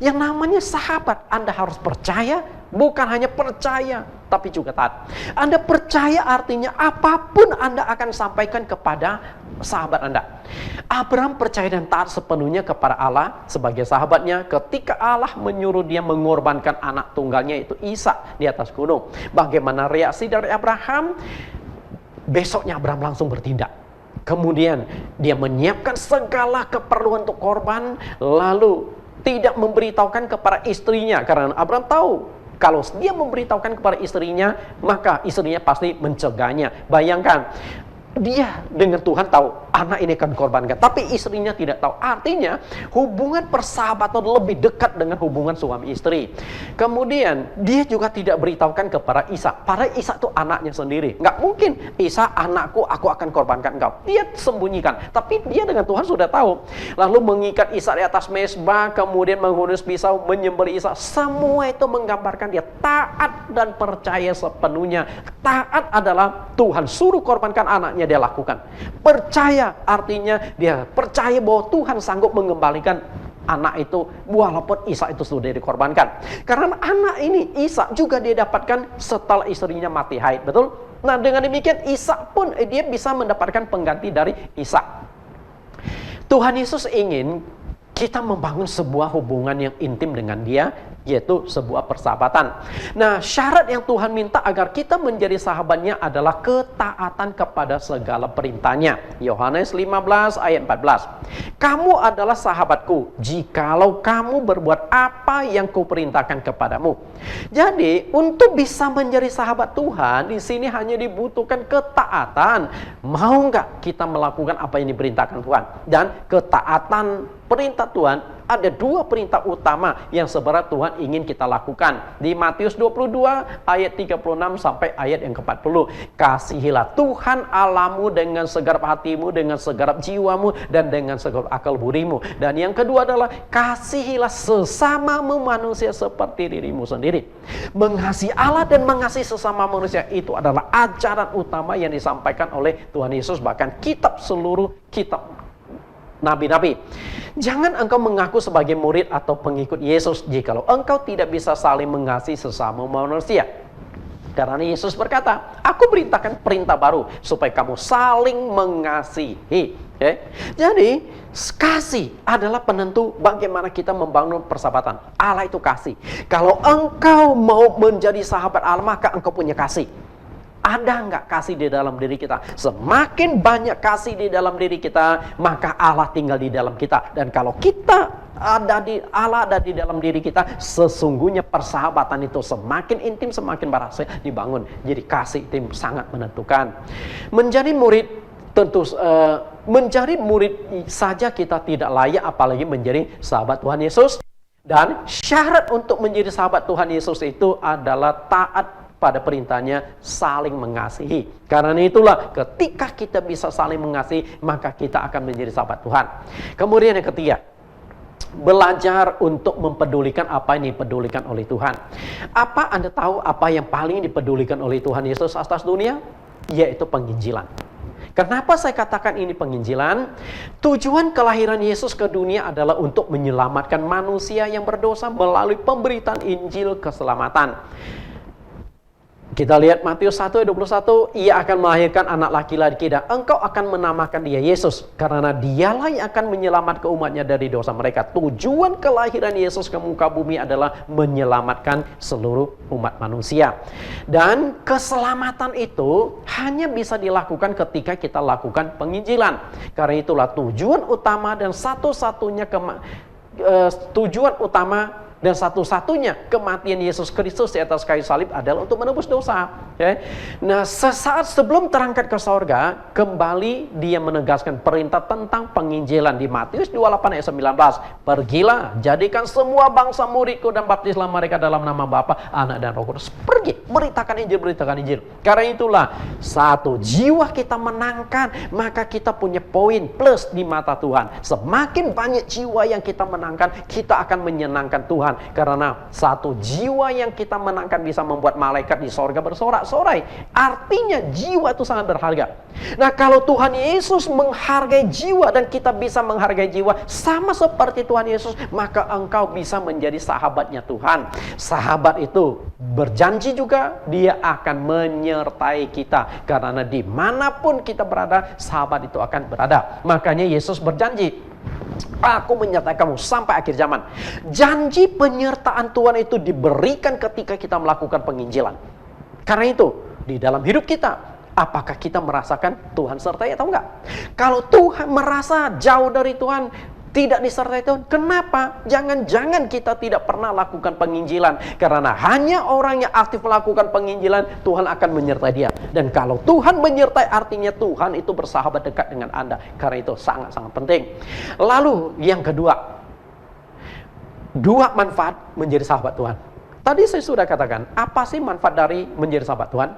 [SPEAKER 2] Yang namanya sahabat, Anda harus percaya, bukan hanya percaya, tapi juga taat. Anda percaya artinya apapun Anda akan sampaikan kepada sahabat Anda. Abraham percaya dan taat sepenuhnya kepada Allah sebagai sahabatnya ketika Allah menyuruh dia mengorbankan anak tunggalnya, itu Ishak, di atas gunung. Bagaimana reaksi dari Abraham? Besoknya Abraham langsung bertindak. Kemudian dia menyiapkan segala keperluan untuk korban, lalu tidak memberitahukan kepada istrinya, karena Abraham tahu kalau dia memberitahukan kepada istrinya, maka istrinya pasti mencegahnya. Bayangkan, dia dengan Tuhan tahu anak ini akan korbankan, tapi istrinya tidak tahu. Artinya hubungan persahabatan lebih dekat dengan hubungan suami istri. Kemudian dia juga tidak beritahukan kepada Ishak, padahal Ishak itu anaknya sendiri. Nggak mungkin Ishak, anakku, aku akan korbankan engkau. Dia sembunyikan, tapi dia dengan Tuhan sudah tahu. Lalu mengikat Ishak di atas mezbah, kemudian menghunus pisau, menyembelih Ishak. Semua itu menggambarkan dia taat dan percaya sepenuhnya. Taat adalah Tuhan suruh korbankan anaknya, dia lakukan. Percaya artinya dia percaya bahwa Tuhan sanggup mengembalikan anak itu walaupun Ishak itu sudah dikorbankan. Karena anak ini Ishak juga dia dapatkan setelah istrinya mati haid, betul? Nah, dengan demikian Ishak pun dia bisa mendapatkan pengganti dari Ishak. Tuhan Yesus ingin kita membangun sebuah hubungan yang intim dengan dia, yaitu sebuah persahabatan. Nah, syarat yang Tuhan minta agar kita menjadi sahabatnya adalah ketaatan kepada segala perintahnya. Yohanes 15 ayat 14. Kamu adalah sahabatku jikalau kamu berbuat apa yang kuperintahkan kepadamu. Jadi, untuk bisa menjadi sahabat Tuhan, di sini hanya dibutuhkan ketaatan. Mau nggak kita melakukan apa yang diperintahkan Tuhan? Dan ketaatan perintah Tuhan, ada 2 perintah utama yang sebenarnya Tuhan ingin kita lakukan. Di Matius 22 ayat 36 sampai ayat yang ke-40. Kasihilah Tuhan Allahmu dengan segenap hatimu, dengan segenap jiwamu, dan dengan segenap akal budimu. Dan yang kedua adalah kasihilah sesamamu manusia seperti dirimu sendiri. Mengasihi Allah dan mengasihi sesama manusia itu adalah ajaran utama yang disampaikan oleh Tuhan Yesus, bahkan seluruh kitab nabi-nabi. Jangan engkau mengaku sebagai murid atau pengikut Yesus jikalau engkau tidak bisa saling mengasihi sesama manusia. Karena Yesus berkata, aku perintahkan perintah baru supaya kamu saling mengasihi. Jadi, kasih adalah penentu bagaimana kita membangun persahabatan. Allah itu kasih. Kalau engkau mau menjadi sahabat Allah, maka engkau punya kasih. Ada nggak kasih di dalam diri kita? Semakin banyak kasih di dalam diri kita, maka Allah tinggal di dalam kita. Dan kalau kita Allah ada di dalam diri kita, sesungguhnya persahabatan itu semakin intim, semakin berhasil dibangun. Jadi kasih itu sangat menentukan. Menjadi murid tentu menjadi murid saja kita tidak layak, apalagi menjadi sahabat Tuhan Yesus. Dan syarat untuk menjadi sahabat Tuhan Yesus itu adalah taat pada perintahnya saling mengasihi. Karena itulah ketika kita bisa saling mengasihi, maka kita akan menjadi sahabat Tuhan. Kemudian yang ketiga, belajar untuk mempedulikan apa yang dipedulikan oleh Tuhan. Apa Anda tahu apa yang paling dipedulikan oleh Tuhan Yesus atas dunia? Yaitu penginjilan. Kenapa saya katakan ini penginjilan? Tujuan kelahiran Yesus ke dunia adalah untuk menyelamatkan manusia yang berdosa melalui pemberitaan Injil keselamatan. Kita lihat Matius 1 ayat 21, ia akan melahirkan anak laki-laki dan engkau akan menamakan dia Yesus, karena dialah yang akan menyelamatkan umatnya dari dosa mereka. Tujuan kelahiran Yesus ke muka bumi adalah menyelamatkan seluruh umat manusia. Dan keselamatan itu hanya bisa dilakukan ketika kita lakukan penginjilan. Karena itulah tujuan utama dan satu-satunya dan satu-satunya kematian Yesus Kristus di atas kayu salib adalah untuk menebus dosa. Okay? Nah, sesaat sebelum terangkat ke sorga, kembali dia menegaskan perintah tentang penginjilan di Matius 28 ayat 19. Pergilah, jadikan semua bangsa muridku dan baptislah mereka dalam nama Bapa, Anak dan Roh Kudus. Pergi, beritakan Injil, beritakan Injil. Karena itulah, satu jiwa kita menangkan, maka kita punya poin plus di mata Tuhan. Semakin banyak jiwa yang kita menangkan, kita akan menyenangkan Tuhan. Karena satu jiwa yang kita menangkan bisa membuat malaikat di sorga bersorak-sorai. Artinya jiwa itu sangat berharga. Nah, kalau Tuhan Yesus menghargai jiwa dan kita bisa menghargai jiwa sama seperti Tuhan Yesus, maka engkau bisa menjadi sahabatnya Tuhan. Sahabat itu berjanji juga dia akan menyertai kita. Karena dimanapun kita berada, sahabat itu akan berada. Makanya Yesus berjanji, aku menyertai kamu sampai akhir zaman. Janji penyertaan Tuhan itu diberikan ketika kita melakukan penginjilan. Karena itu, di dalam hidup kita, apakah kita merasakan Tuhan sertai atau enggak? Kalau Tuhan merasa jauh dari Tuhan, tidak disertai Tuhan, kenapa? Jangan-jangan kita tidak pernah lakukan penginjilan. Karena hanya orang yang aktif melakukan penginjilan, Tuhan akan menyertai dia. Dan kalau Tuhan menyertai, artinya Tuhan itu bersahabat dekat dengan Anda. Karena itu sangat-sangat penting. Lalu yang kedua, dua manfaat menjadi sahabat Tuhan. Tadi saya sudah katakan, apa sih manfaat dari menjadi sahabat Tuhan?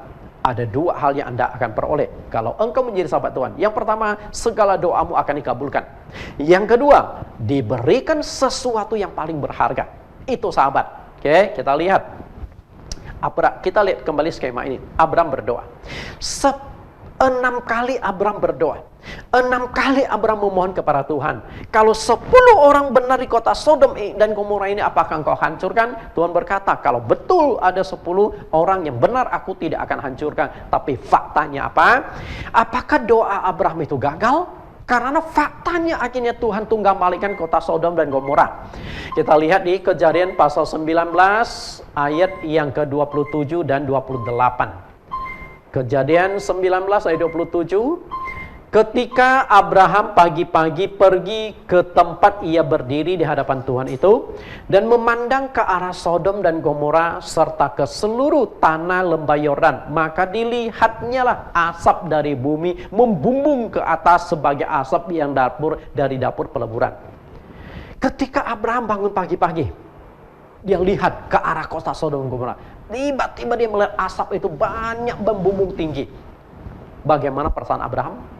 [SPEAKER 2] Ada dua hal yang Anda akan peroleh kalau engkau menjadi sahabat Tuhan. Yang pertama, segala doamu akan dikabulkan. Yang kedua, diberikan sesuatu yang paling berharga. Itu sahabat. Oke, kita lihat. Kita lihat kembali skema ini. Abraham berdoa. 6 kali Abraham berdoa. 6 kali Abraham memohon kepada Tuhan. Kalau 10 orang benar di kota Sodom dan Gomora ini, apakah engkau hancurkan? Tuhan berkata, kalau betul ada 10 orang yang benar, aku tidak akan hancurkan. Tapi faktanya apa? Apakah doa Abraham itu gagal? Karena faktanya akhirnya Tuhan tunggang balikan kota Sodom dan Gomora. Kita lihat di Kejadian pasal 19 ayat yang ke-27 dan 28. Kejadian 19 ayat 27. Ketika Abraham pagi-pagi pergi ke tempat ia berdiri di hadapan Tuhan itu dan memandang ke arah Sodom dan Gomora serta ke seluruh tanah lembah Yordan, maka dilihatnya lah asap dari bumi membumbung ke atas sebagai asap yang dari dapur peleburan. Ketika Abraham bangun pagi-pagi, dia lihat ke arah kota Sodom dan Gomora. Tiba-tiba dia melihat asap itu banyak membumbung tinggi. Bagaimana perasaan Abraham?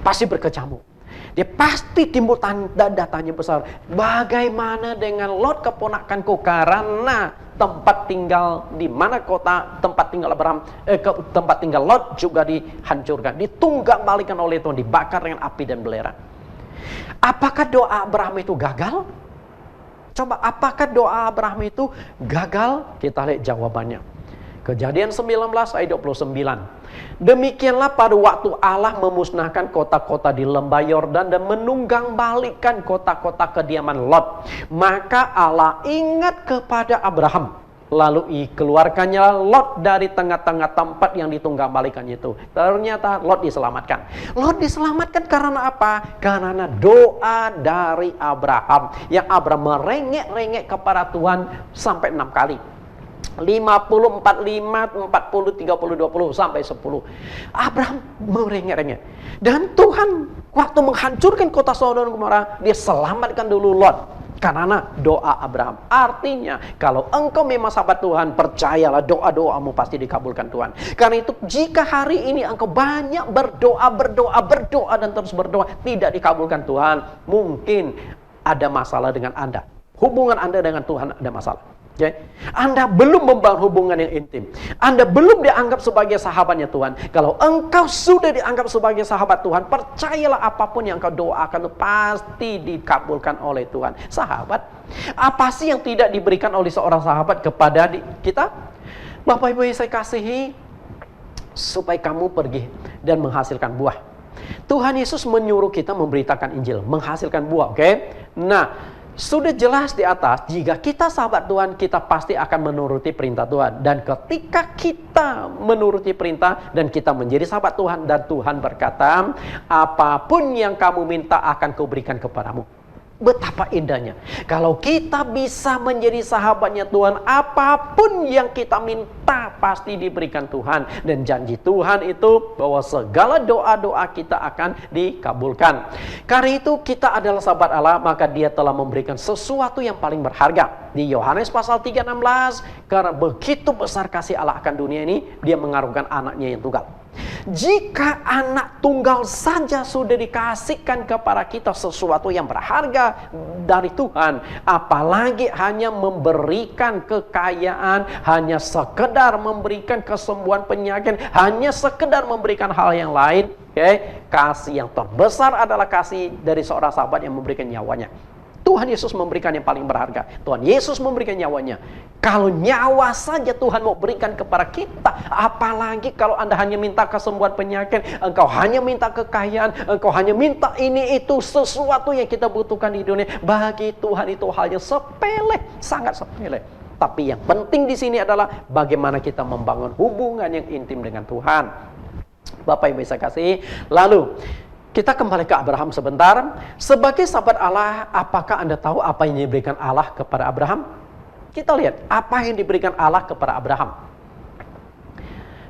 [SPEAKER 2] Pasti berkecamuk. Dia pasti timbul tanda tanya besar. Bagaimana dengan Lot keponakanku? Karena tempat tinggal di mana tempat tinggal Abraham, tempat tinggal Lot juga dihancurkan, ditunggang balikan oleh Tuhan, dibakar dengan api dan belerang. Apakah doa Abraham itu gagal? Coba, apakah doa Abraham itu gagal? Kita lihat jawabannya. Kejadian 19 ayat 29. Demikianlah pada waktu Allah memusnahkan kota-kota di lembah Yordan dan menunggang balikan kota-kota kediaman Lot. Maka Allah ingat kepada Abraham. Lalu keluarkannya Lot dari tengah-tengah tempat yang ditunggang balikan itu. Ternyata Lot diselamatkan. Lot diselamatkan karena apa? Karena doa dari Abraham. Yang Abraham merengek-rengek kepada Tuhan sampai 6 kali. 50, 45, 40, 30, 20 sampai 10. Abraham merengek-rengek. Dan Tuhan waktu menghancurkan kota Sodom dan Gomora, dia selamatkan dulu Lot. Karena doa Abraham. Artinya, kalau engkau memang sahabat Tuhan, percayalah doa-doamu pasti dikabulkan Tuhan. Karena itu, jika hari ini engkau banyak berdoa dan terus berdoa, tidak dikabulkan Tuhan, mungkin ada masalah dengan Anda. Hubungan Anda dengan Tuhan ada masalah. Okay? Anda belum membangun hubungan yang intim. Anda belum dianggap sebagai sahabatnya Tuhan. Kalau engkau sudah dianggap sebagai sahabat Tuhan, percayalah apapun yang engkau doakan itu pasti dikabulkan oleh Tuhan. Sahabat, apa sih yang tidak diberikan oleh seorang sahabat kepada kita? Bapak Ibu yang saya kasihi, supaya kamu pergi dan menghasilkan buah. Tuhan Yesus menyuruh kita memberitakan Injil, menghasilkan buah, oke? Nah, sudah jelas di atas, jika kita sahabat Tuhan, kita pasti akan menuruti perintah Tuhan. Dan ketika kita menuruti perintah dan kita menjadi sahabat Tuhan, dan Tuhan berkata, apapun yang kamu minta akan kuberikan kepadamu. Betapa indahnya kalau kita bisa menjadi sahabatnya Tuhan, apapun yang kita minta pasti diberikan Tuhan. Dan janji Tuhan itu bahwa segala doa-doa kita akan dikabulkan. Karena itu kita adalah sahabat Allah, maka Dia telah memberikan sesuatu yang paling berharga. Di Yohanes pasal 3:16, karena begitu besar kasih Allah akan dunia ini, Dia mengaruniakan anaknya yang tunggal. Jika anak tunggal saja sudah dikasihkan kepada kita sesuatu yang berharga dari Tuhan, apalagi hanya memberikan kekayaan, hanya sekedar memberikan kesembuhan penyakit, hanya sekedar memberikan hal yang lain. Kasih yang terbesar adalah kasih dari seorang sahabat yang memberikan nyawanya. Tuhan Yesus memberikan yang paling berharga. Tuhan Yesus memberikan nyawanya. Kalau nyawa saja Tuhan mau berikan kepada kita, apalagi kalau Anda hanya minta kesembuhan penyakit, engkau hanya minta kekayaan, engkau hanya minta ini itu, sesuatu yang kita butuhkan di dunia. Bagi Tuhan itu hal yang sepele, sangat sepele. Tapi yang penting di sini adalah bagaimana kita membangun hubungan yang intim dengan Tuhan. Bapak Ibu saya kasih. Lalu kita kembali ke Abraham sebentar. Sebagai sahabat Allah, apakah Anda tahu apa yang diberikan Allah kepada Abraham? Kita lihat apa yang diberikan Allah kepada Abraham.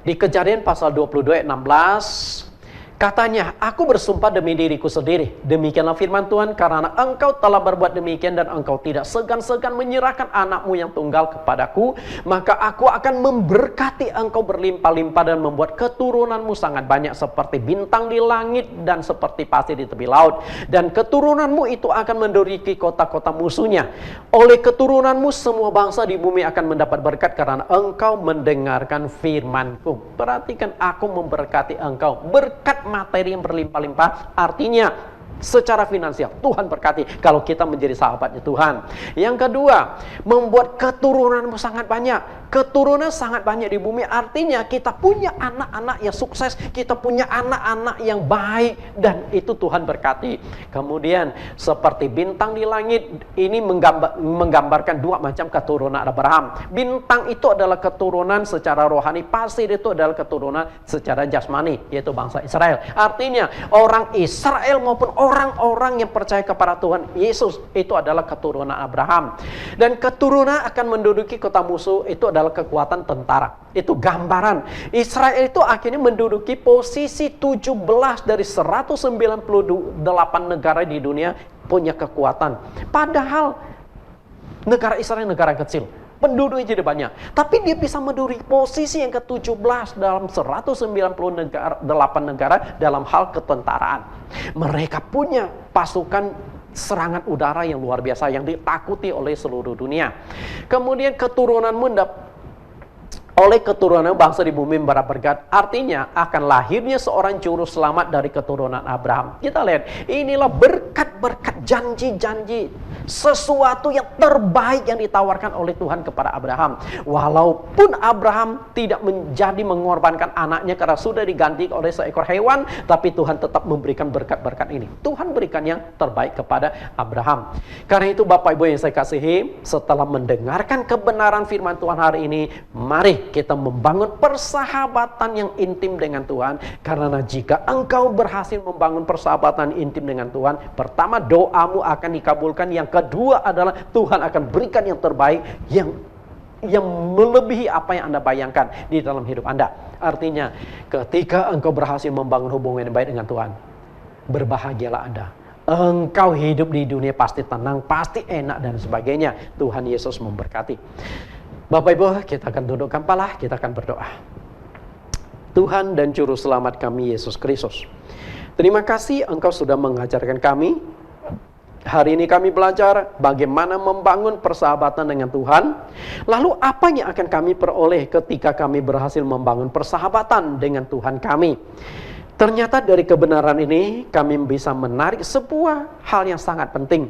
[SPEAKER 2] Di Kejadian pasal 22 ayat 16, katanya, aku bersumpah demi diriku sendiri. Demikianlah firman Tuhan, karena engkau telah berbuat demikian dan engkau tidak segan-segan menyerahkan anakmu yang tunggal kepadaku, maka aku akan memberkati engkau berlimpah-limpah dan membuat keturunanmu sangat banyak seperti bintang di langit dan seperti pasir di tepi laut. Dan keturunanmu itu akan menduduki kota-kota musuhnya. Oleh keturunanmu semua bangsa di bumi akan mendapat berkat karena engkau mendengarkan firmanku. Perhatikan, aku memberkati engkau. Berkat materi yang berlimpah-limpah, artinya secara finansial Tuhan berkati kalau kita menjadi sahabatnya Tuhan. Yang kedua, membuat keturunan sangat banyak. Keturunan sangat banyak di bumi, artinya kita punya anak-anak yang sukses, kita punya anak-anak yang baik, dan itu Tuhan berkati. Kemudian seperti bintang di langit, ini menggambarkan dua macam keturunan Abraham. Bintang itu adalah keturunan secara rohani, pasir itu adalah keturunan secara jasmani, yaitu bangsa Israel. Artinya orang Israel maupun orang-orang yang percaya kepada Tuhan Yesus itu adalah keturunan Abraham. Dan keturunan akan menduduki kota musuh, itu adalah kekuatan tentara. Itu gambaran. Israel itu akhirnya menduduki posisi 17 dari 198 negara di dunia punya kekuatan. Padahal negara Israel negara kecil, penduduknya jadi banyak, tapi dia bisa menduduki posisi yang ke-17 dalam 198 negara dalam hal ketentaraan. Mereka punya pasukan serangan udara yang luar biasa yang ditakuti oleh seluruh dunia. Kemudian oleh keturunan bangsa di bumi berkat, artinya akan lahirnya seorang juru selamat dari keturunan Abraham. Kita lihat, inilah berkat-berkat, janji-janji, sesuatu yang terbaik yang ditawarkan oleh Tuhan kepada Abraham. Walaupun Abraham tidak mengorbankan anaknya karena sudah diganti oleh seekor hewan, tapi Tuhan tetap memberikan berkat-berkat ini. Tuhan berikan yang terbaik kepada Abraham. Karena itu Bapak Ibu yang saya kasihi, setelah mendengarkan kebenaran firman Tuhan hari ini, mari kita membangun persahabatan yang intim dengan Tuhan. Karena jika engkau berhasil membangun persahabatan intim dengan Tuhan, pertama doamu akan dikabulkan. Yang kedua adalah Tuhan akan berikan yang terbaik, yang melebihi apa yang Anda bayangkan di dalam hidup Anda. Artinya ketika engkau berhasil membangun hubungan yang baik dengan Tuhan, berbahagialah Anda. Engkau hidup di dunia pasti tenang, pasti enak dan sebagainya. Tuhan Yesus memberkati. Bapak Ibu, kita akan dudukkan kepala, kita akan berdoa. Tuhan dan Juru Selamat kami Yesus Kristus, terima kasih Engkau sudah mengajarkan kami. Hari ini kami belajar bagaimana membangun persahabatan dengan Tuhan. Lalu apa yang akan kami peroleh ketika kami berhasil membangun persahabatan dengan Tuhan kami? Ternyata dari kebenaran ini kami bisa menarik sebuah hal yang sangat penting.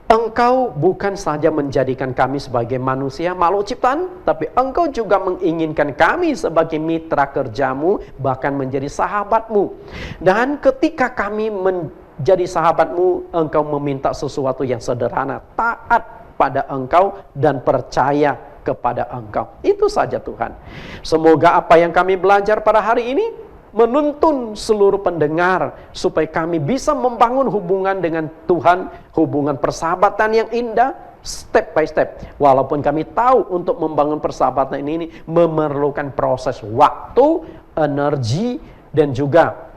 [SPEAKER 2] Engkau bukan saja menjadikan kami sebagai manusia, makhluk ciptaan, tapi Engkau juga menginginkan kami sebagai mitra kerjamu, bahkan menjadi sahabatmu. Dan ketika kami menjadi sahabatmu, Engkau meminta sesuatu yang sederhana, taat pada Engkau dan percaya kepada Engkau. Itu saja Tuhan. Semoga apa yang kami belajar pada hari ini menuntun seluruh pendengar supaya kami bisa membangun hubungan dengan Tuhan, hubungan persahabatan yang indah step by step. Walaupun kami tahu untuk membangun persahabatan ini memerlukan proses waktu, energi, dan juga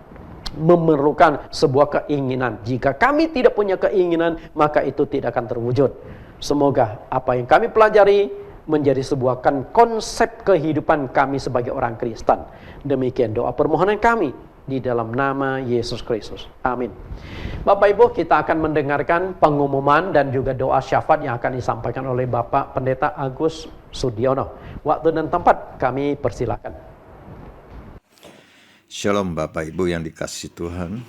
[SPEAKER 2] memerlukan sebuah keinginan. Jika kami tidak punya keinginan, maka itu tidak akan terwujud. Semoga apa yang kami pelajari menjadi sebuah konsep kehidupan kami sebagai orang Kristen. Demikian doa permohonan kami di dalam nama Yesus Kristus. Amin. Bapak Ibu, kita akan mendengarkan pengumuman dan juga doa syafaat yang akan disampaikan oleh Bapak Pendeta Agus Sudiono. Waktu dan tempat kami persilakan.
[SPEAKER 4] Shalom Bapak Ibu yang dikasihi Tuhan.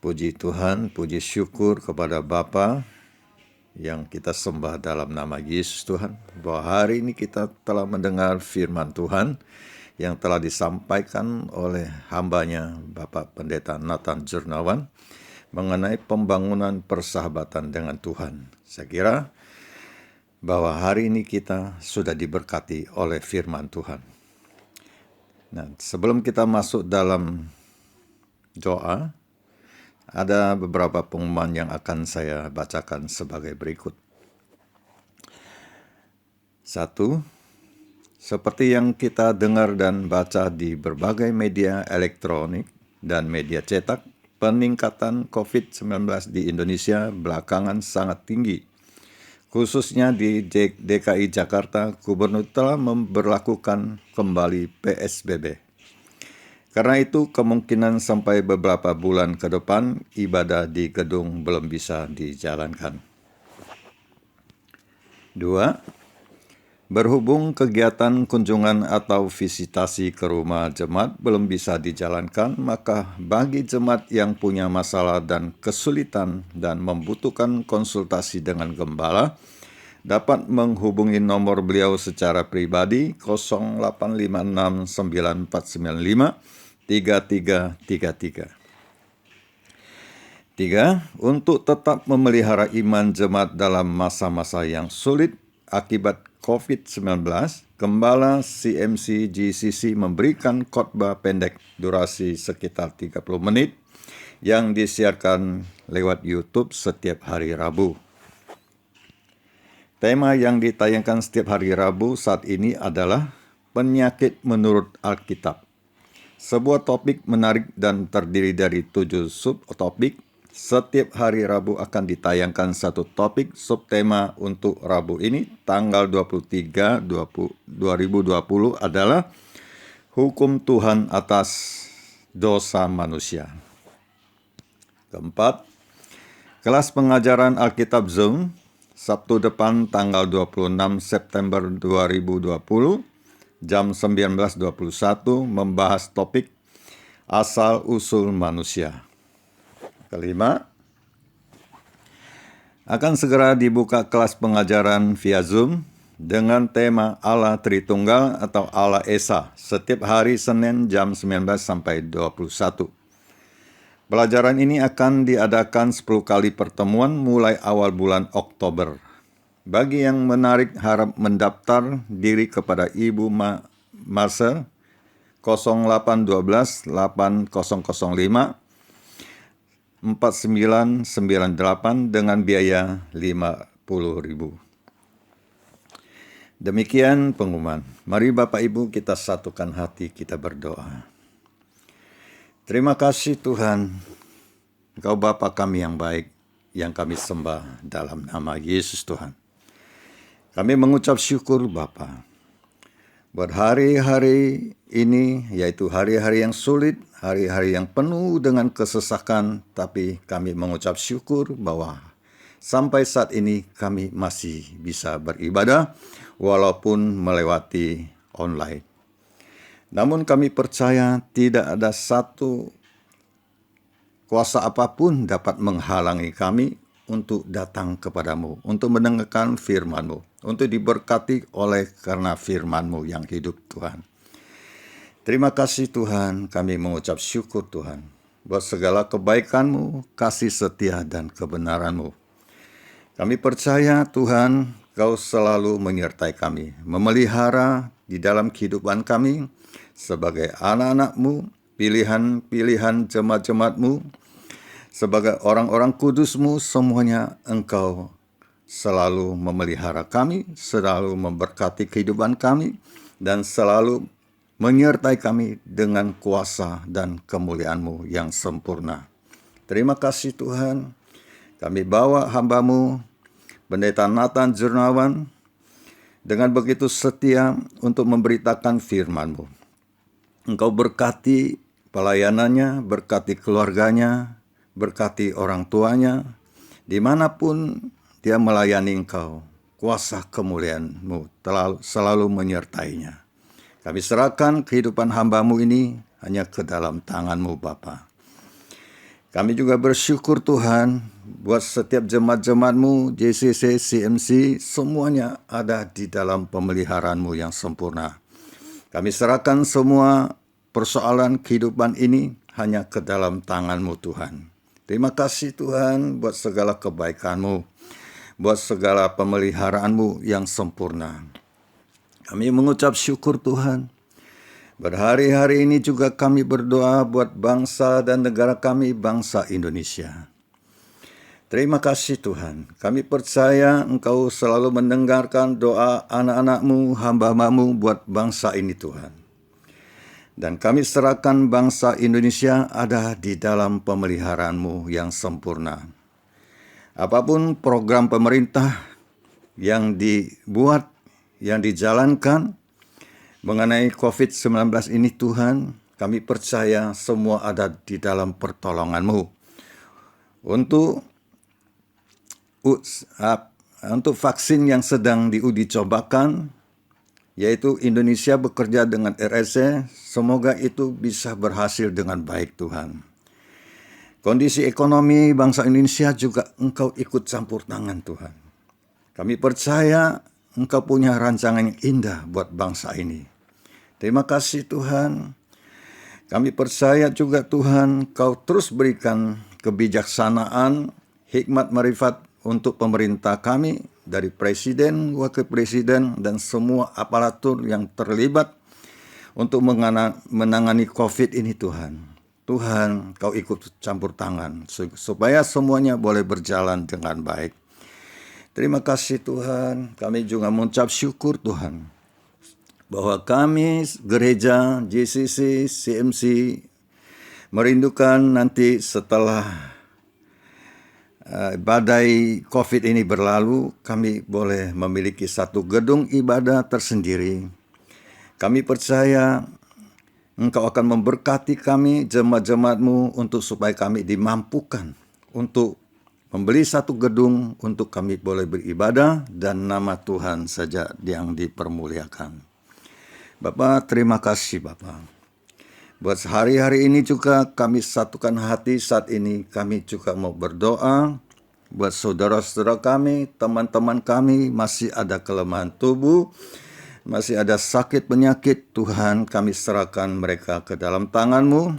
[SPEAKER 4] Puji Tuhan, puji syukur kepada Bapa yang kita sembah dalam nama Yesus Tuhan, bahwa hari ini kita telah mendengar firman Tuhan yang telah disampaikan oleh hambanya Bapak Pendeta Nathan Jurnawan mengenai pembangunan persahabatan dengan Tuhan. Saya kira bahwa hari ini kita sudah diberkati oleh firman Tuhan. Nah, sebelum kita masuk dalam doa, ada beberapa pengumuman yang akan saya bacakan sebagai berikut. 1. Seperti yang kita dengar dan baca di berbagai media elektronik dan media cetak, peningkatan COVID-19 di Indonesia belakangan sangat tinggi. Khususnya di DKI Jakarta, Gubernur telah memberlakukan kembali PSBB. Karena itu, kemungkinan sampai beberapa bulan ke depan, ibadah di gedung belum bisa dijalankan. 2. Berhubung kegiatan kunjungan atau visitasi ke rumah jemaat belum bisa dijalankan, maka bagi jemaat yang punya masalah dan kesulitan dan membutuhkan konsultasi dengan gembala, dapat menghubungi nomor beliau secara pribadi 085694953333. 3. Untuk tetap memelihara iman jemaat dalam masa-masa yang sulit akibat COVID-19, Gembala CMC GCC memberikan khotbah pendek durasi sekitar 30 menit yang disiarkan lewat YouTube setiap hari Rabu. Tema yang ditayangkan setiap hari Rabu saat ini adalah penyakit menurut Alkitab. Sebuah topik menarik dan terdiri dari 7 subtopik. Setiap hari Rabu akan ditayangkan satu topik subtema. Untuk Rabu ini, tanggal 23/2020 adalah hukum Tuhan atas dosa manusia. Keempat, kelas pengajaran Alkitab Zoom Sabtu depan tanggal 26 September 2020 jam 19.21 membahas topik asal-usul manusia. Kelima, akan segera dibuka kelas pengajaran via Zoom dengan tema Allah Tritunggal atau Allah Esa setiap hari Senin jam 19 sampai 21. Pelajaran ini akan diadakan 10 kali pertemuan mulai awal bulan Oktober. Bagi yang menarik harap mendaftar diri kepada Ibu Marcel 0812 8005 4998 dengan biaya 50.000. Demikian pengumuman. Mari Bapak Ibu kita satukan hati, kita berdoa. Terima kasih Tuhan Engkau Bapa kami yang baik, yang kami sembah dalam nama Yesus Tuhan. Kami mengucap syukur Bapa buat hari-hari ini, yaitu hari-hari yang sulit, hari-hari yang penuh dengan kesesakan, tapi kami mengucap syukur bahwa sampai saat ini kami masih bisa beribadah walaupun melewati online. Namun kami percaya tidak ada satu kuasa apapun dapat menghalangi kami untuk datang kepadamu, untuk mendengarkan firman-Mu, untuk diberkati oleh karena firman-Mu yang hidup Tuhan. Terima kasih Tuhan, kami mengucap syukur Tuhan buat segala kebaikan-Mu, kasih setia dan kebenaran-Mu. Kami percaya Tuhan, Kau selalu menyertai kami, memelihara di dalam kehidupan kami sebagai anak-anak-Mu, pilihan-pilihan jemaat-jemaat-Mu, sebagai orang-orang kudus-Mu, semuanya Engkau selalu memelihara kami, selalu memberkati kehidupan kami, dan selalu menyertai kami dengan kuasa dan kemuliaan-Mu yang sempurna. Terima kasih Tuhan, kami bawa hamba-Mu, Pendeta Nathan Jurnawan, dengan begitu setia untuk memberitakan firman-Mu. Engkau berkati pelayanannya, berkati keluarganya, berkati orang tuanya, dimanapun dia melayani Engkau, kuasa kemuliaan-Mu selalu menyertainya. Kami serahkan kehidupan hamba-Mu ini hanya ke dalam tangan-Mu Bapa. Kami juga bersyukur Tuhan buat setiap jemaat-jemaat-Mu, JCC, CMC, semuanya ada di dalam pemeliharaan-Mu yang sempurna. Kami serahkan semua persoalan kehidupan ini hanya ke dalam tangan-Mu Tuhan. Terima kasih Tuhan buat segala kebaikan-Mu, buat segala pemeliharaan-Mu yang sempurna. Kami mengucap syukur Tuhan. Berhari-hari ini juga kami berdoa buat bangsa dan negara kami, bangsa Indonesia. Terima kasih Tuhan. Kami percaya Engkau selalu mendengarkan doa anak-anak-Mu, hamba-Mu buat bangsa ini Tuhan. Dan kami serahkan bangsa Indonesia ada di dalam pemeliharaan-Mu yang sempurna. Apapun program pemerintah yang dibuat, yang dijalankan mengenai COVID-19 ini Tuhan, kami percaya semua ada di dalam pertolongan-Mu. Untuk vaksin yang sedang diuji cobakan, yaitu Indonesia bekerja dengan RSC, semoga itu bisa berhasil dengan baik Tuhan. Kondisi ekonomi bangsa Indonesia juga Engkau ikut campur tangan Tuhan. Kami percaya Engkau punya rancangan yang indah buat bangsa ini. Terima kasih Tuhan. Kami percaya juga Tuhan, Kau terus berikan kebijaksanaan, hikmat marifat untuk pemerintah kami, dari presiden, wakil presiden, dan semua aparatur yang terlibat untuk menangani COVID ini Tuhan. Tuhan, Kau ikut campur tangan supaya semuanya boleh berjalan dengan baik. Terima kasih Tuhan, kami juga mengucap syukur Tuhan, bahwa kami gereja JCC, CMC merindukan nanti setelah badai COVID ini berlalu, kami boleh memiliki satu gedung ibadah tersendiri. Kami percaya Engkau akan memberkati kami, jemaat-jemaat-Mu, untuk supaya kami dimampukan untuk membeli satu gedung untuk kami boleh beribadah dan nama Tuhan saja yang dipermuliakan. Bapa, terima kasih Bapa. Buat hari-hari ini juga kami satukan hati saat ini. Kami juga mau berdoa buat saudara-saudara kami, teman-teman kami masih ada kelemahan tubuh, masih ada sakit penyakit. Tuhan, kami serahkan mereka ke dalam tangan-Mu,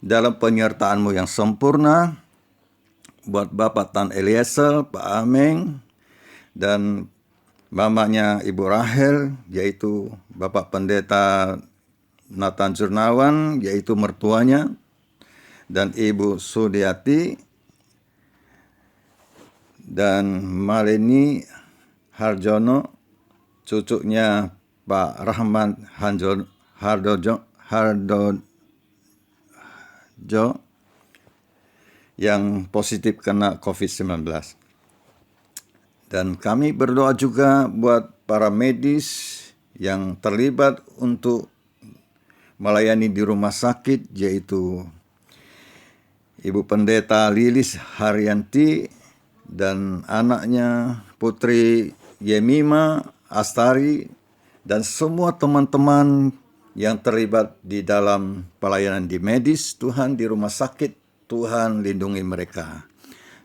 [SPEAKER 4] dalam penyertaan-Mu yang sempurna. Buat Bapak Tan Eliezer, Pak Ameng, dan mamanya Ibu Rahel, yaitu Bapak Pendeta Nathan Jurnawan, yaitu mertuanya, dan Ibu Sudiati, dan Maleni Harjono, cucunya Pak Rahman Hardojo, yang positif kena COVID-19. Dan kami berdoa juga buat para medis yang terlibat untuk melayani di rumah sakit, yaitu Ibu Pendeta Lilis Haryanti dan anaknya Putri Yemima Astari dan semua teman-teman yang terlibat di dalam pelayanan di medis. Tuhan, di rumah sakit, Tuhan lindungi mereka.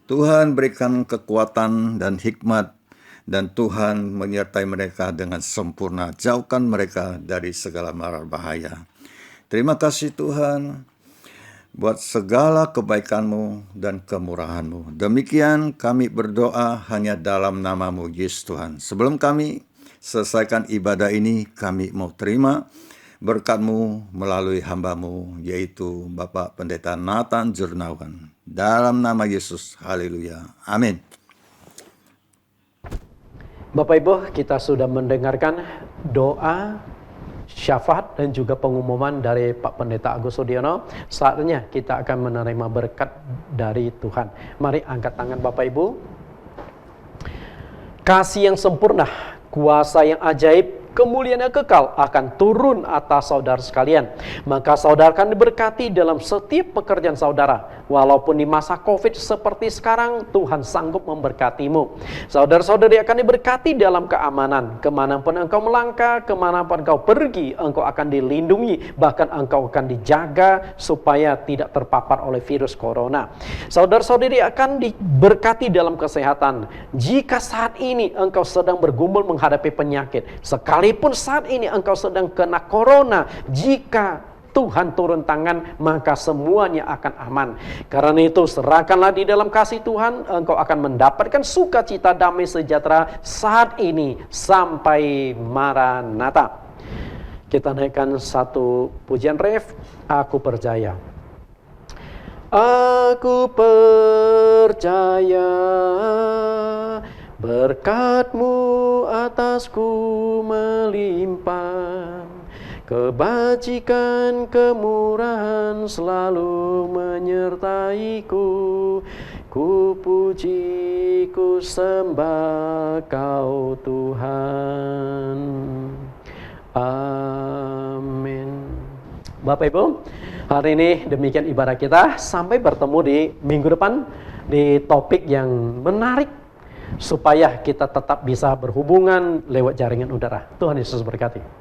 [SPEAKER 4] Tuhan berikan kekuatan dan hikmat, dan Tuhan menyertai mereka dengan sempurna. Jauhkan mereka dari segala mara bahaya. Terima kasih Tuhan buat segala kebaikan-Mu dan kemurahan-Mu. Demikian kami berdoa hanya dalam nama-Mu Yesus Tuhan. Sebelum kami selesaikan ibadah ini, kami mau terima berkat-Mu melalui hamba-Mu, yaitu Bapak Pendeta Nathan Jurnawan. Dalam nama Yesus, haleluya, amin.
[SPEAKER 2] Bapak Ibu, kita sudah mendengarkan doa, syafaat dan juga pengumuman dari Pak Pendeta Agus Sudiono. Saatnya kita akan menerima berkat dari Tuhan. Mari angkat tangan Bapak Ibu. Kasih yang sempurna, kuasa yang ajaib, kemuliaan yang kekal akan turun atas saudara sekalian. Maka saudara akan diberkati dalam setiap pekerjaan saudara. Walaupun di masa COVID seperti sekarang, Tuhan sanggup memberkatimu. Saudara-saudari akan diberkati dalam keamanan. Kemanapun engkau melangkah, kemanapun engkau pergi, engkau akan dilindungi. Bahkan engkau akan dijaga supaya tidak terpapar oleh virus corona. Saudara-saudari akan diberkati dalam kesehatan. Jika saat ini engkau sedang bergumul menghadapi penyakit, sekalipun saat ini engkau sedang kena corona, jika Tuhan turun tangan, maka semuanya akan aman. Karena itu serahkanlah di dalam kasih Tuhan, engkau akan mendapatkan sukacita, damai sejahtera saat ini sampai Maranatha. Kita naikkan satu pujian ref, Aku Percaya. Aku percaya berkat-Mu atasku melimpah, kebajikan kemurahan selalu menyertaiku. Ku puji, ku sembah Kau Tuhan. Amin. Bapak Ibu, hari ini demikian ibadah kita. Sampai bertemu di minggu depan di topik yang menarik, supaya kita tetap bisa berhubungan lewat jaringan udara. Tuhan Yesus berkati.